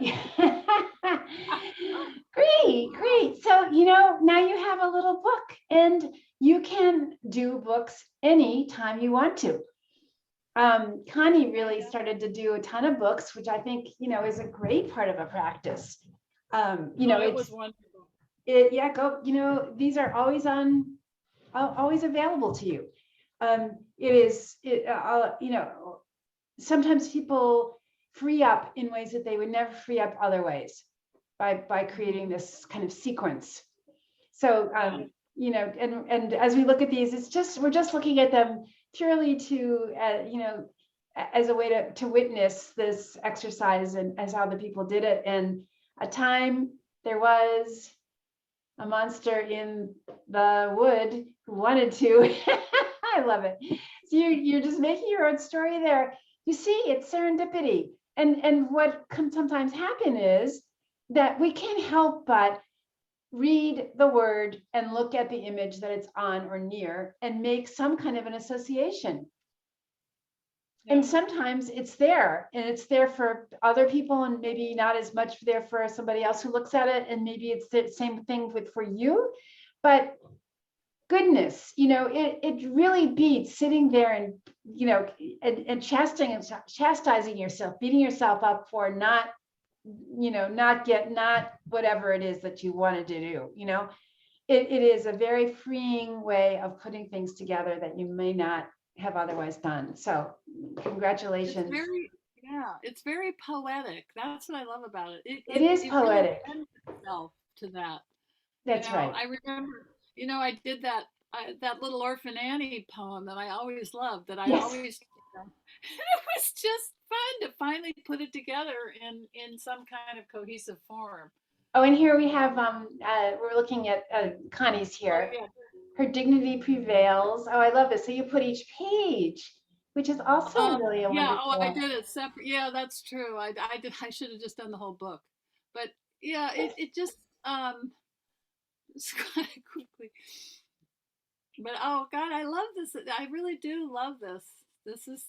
great, great. So, now you have a little book and you can do books anytime you want to. Connie really started to do a ton of books, which I think, is a great part of a practice. it was wonderful. These are always available to you. Sometimes people free up in ways that they would never free up other ways by creating this kind of sequence. So, and as we look at these, we're just looking at them purely to, as a way to witness this exercise and as how the people did it. And a time there was a monster in the wood who wanted to. I love it. So you're just making your own story there. You see, it's serendipity. And what can sometimes happen is that we can't help but read the word and look at the image that it's on or near and make some kind of an association. And Yeah. sometimes it's there and it's there for other people and maybe not as much there for somebody else who looks at it. And maybe it's the same thing for you, but goodness, it really beats sitting there and chastising yourself, beating yourself up for not whatever it is that you wanted to do. It is a very freeing way of putting things together that you may not have otherwise done. So congratulations. It's very poetic. That's what I love about it. It is poetic. Really lends itself to that. That's right. I remember, I did that little Orphan Annie poem that I always loved, that I Yes. always, it was just fun to finally put it together in some kind of cohesive form. Oh, and here we have, we're looking at Connie's here. Oh, yeah. Her dignity prevails. Oh, I love this. So you put each page, which is also really a Yeah. wonderful. Oh, I did it separate. Yeah, that's true. I should have just done the whole book, but yeah, it just it's kind of quickly. But oh God, I love this. I really do love this.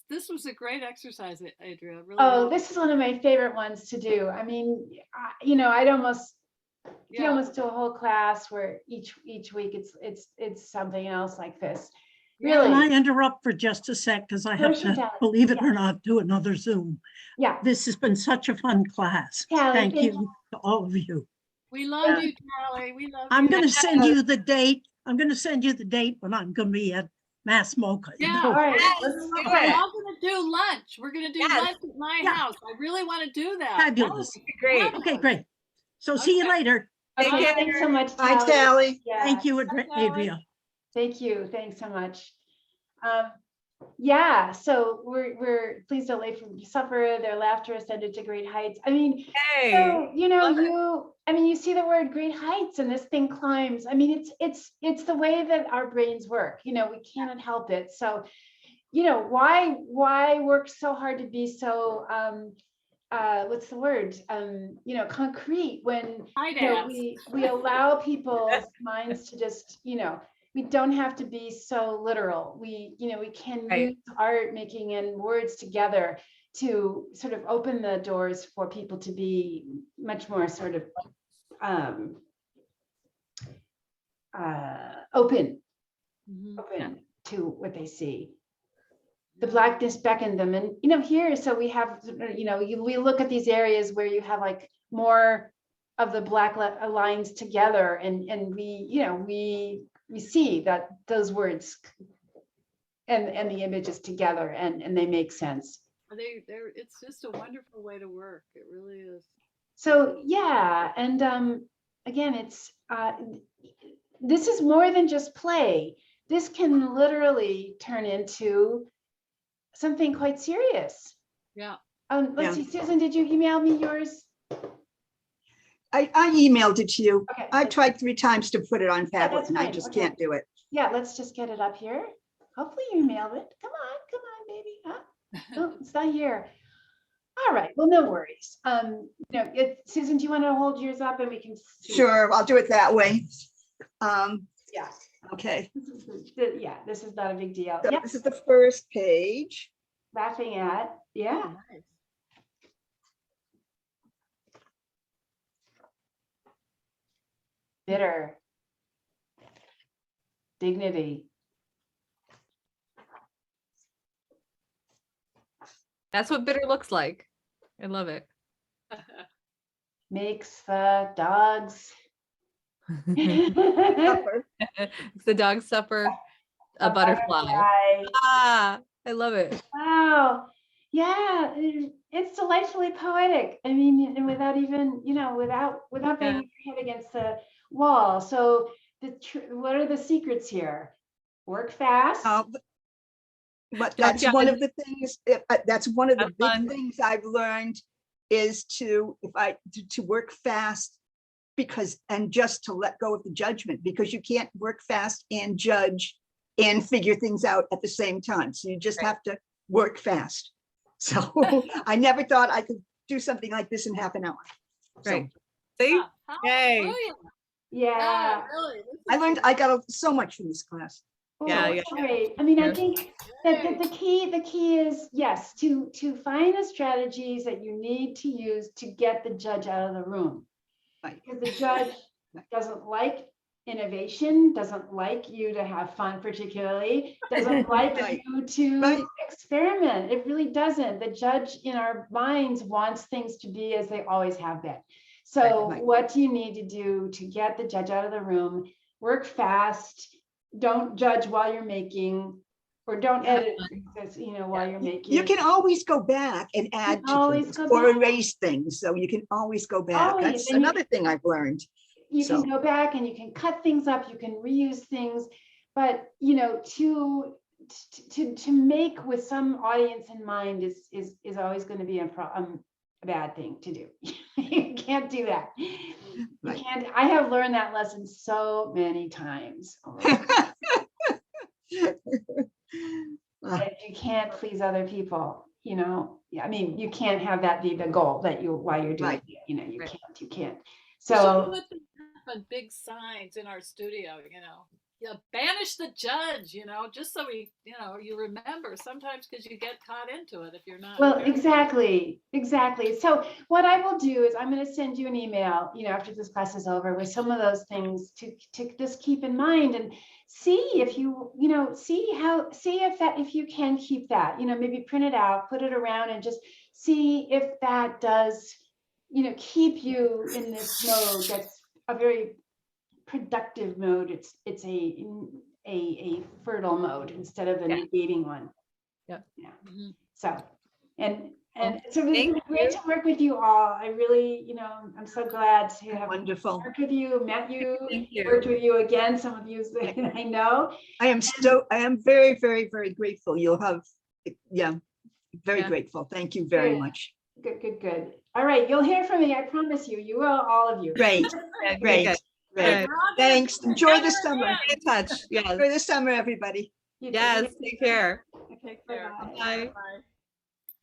This was a great exercise, Adria. Really. Oh, this is one of my favorite ones to do. I mean, I'd almost you can almost do a whole class where each week it's something else like this. Really. Can I interrupt for just a sec? Because I have to, believe it or not, do another Zoom. Yeah. This has been such a fun class. Tally, Thank you to all of you. We love you, Tally. We love you. I'm going to send you the date. I'm going to send you the date when I'm going to be at Mass MoCA. Yeah. All right. Yes, Let's do We're it. all going to do lunch. We're going to do Yes. lunch at my Yeah. house. I really want to do that. Fabulous. Great. Okay, great. So see you Okay. later. Take Okay, care. thanks so much. Hi, Tally. Yeah. Thank you, Tally. Adria. Thank you. Thanks so much. Yeah, so we're pleased to late from suffer, their laughter ascended to great heights. I mean, Hey, so, love it. I mean, you see the word great heights and this thing climbs. I mean, it's the way that our brains work, we cannot help it. So, why work so hard to be so, what's the word? Concrete when, Tight ass. we allow people's minds to just, we don't have to be so literal. We can Right. use art making and words together to sort of open the doors for people to be much more sort of open Mhm. to what they see. The blackness beckoned them, and here, so we have, we look at these areas where you have like more of the black lines together, and we see that those words and the images together, and they make sense. It's just a wonderful way to work. It really is. So yeah, and again, it's this is more than just play. This can literally turn into something quite serious. Yeah. Let's Yeah. see, Susan, did you email me yours? I emailed it to you. Okay. I tried 3 times to put it on Padlet that's and I fine. just Okay. can't do it. Yeah, let's just get it up here. Hopefully you emailed it. Come on, baby. Huh? No, it's not here. All right. Well, no worries. Susan, do you want to hold yours up and we can see? Sure, I'll do it that way. Yeah. Okay, This is not a big deal. so Yep. this is the first page. Laughing at. Yeah. Oh, nice. Bitter. Dignity. That's what bitter looks like. I love it. Makes the dogs. Upper. It's the dog supper, a butterfly. Ah, I love it. Wow. Yeah, it's delightfully poetic. I mean, and without even, without banging your head against the wall. So what are the secrets here? Work fast. But Don't that's one judge. of the things, that's one of the Have fun. big things I've learned is to work fast and just to let go of the judgment, because you can't work fast and judge and figure things out at the same time. So you just Right. have to work fast. So I never thought I could do something like this in half an hour. So Right. See? Yay. Hallelujah. Yeah. Really. I got so much from this class. Yeah, Oh, yeah. great. I mean, I Yeah. think that the key is, yes, to find the strategies that you need to use to get the judge out of the room. Right. Because the judge doesn't like innovation, doesn't like you to have fun particularly, doesn't like Right. you to Right. experiment. It really doesn't. The judge in our minds wants things to be as they always have been. So Right. what do you need to do to get the judge out of the room? Work fast. Don't judge while you're making, or don't Have edit, fun. because, while you're making. You can always go back and add to always things go or back. erase things. So you can always go back. Always, That's and you another thing I've learned. You So- can go back and you can cut things up, you can reuse things, but to make with some audience in mind is always going to be a bad thing to do. You can't do that. You Right. can't. I have learned that lesson so many times. That you can't please other people. I mean, you can't have that be the goal that while you're doing Right. it. Right. You can't. We should So put them on big signs in our studio, banish the judge, just so you remember sometimes, because you get caught into it if you're not. well, very- exactly. So what I will do is I'm going to send you an email, after this class is over, with some of those things to just keep in mind, and see if you, if you can keep that, maybe print it out, put it around, and just see if that does, keep you in this mode that's a very productive mode. It's a fertile mode instead of a Yeah. negating one. Yep. Yeah. Mhm. So, and And so it's Thank been great to work with you all. I really, I'm so glad to have Wonderful. worked with you, met you, Thank you. worked with you again, some of you I know. I am very, very, very grateful. You'll have, yeah, very Yeah. grateful. Thank you very Good. much. Good, good, good. All right, you'll hear from me. I promise you. You will, all of you. Great, Yeah, great, good. great. Good. We're all gonna Thanks. be Enjoy the together summer. again. Stay in touch. Yes. Enjoy the summer, everybody. You too. Yes. Take care. Take care. Bye-bye. Bye. Bye.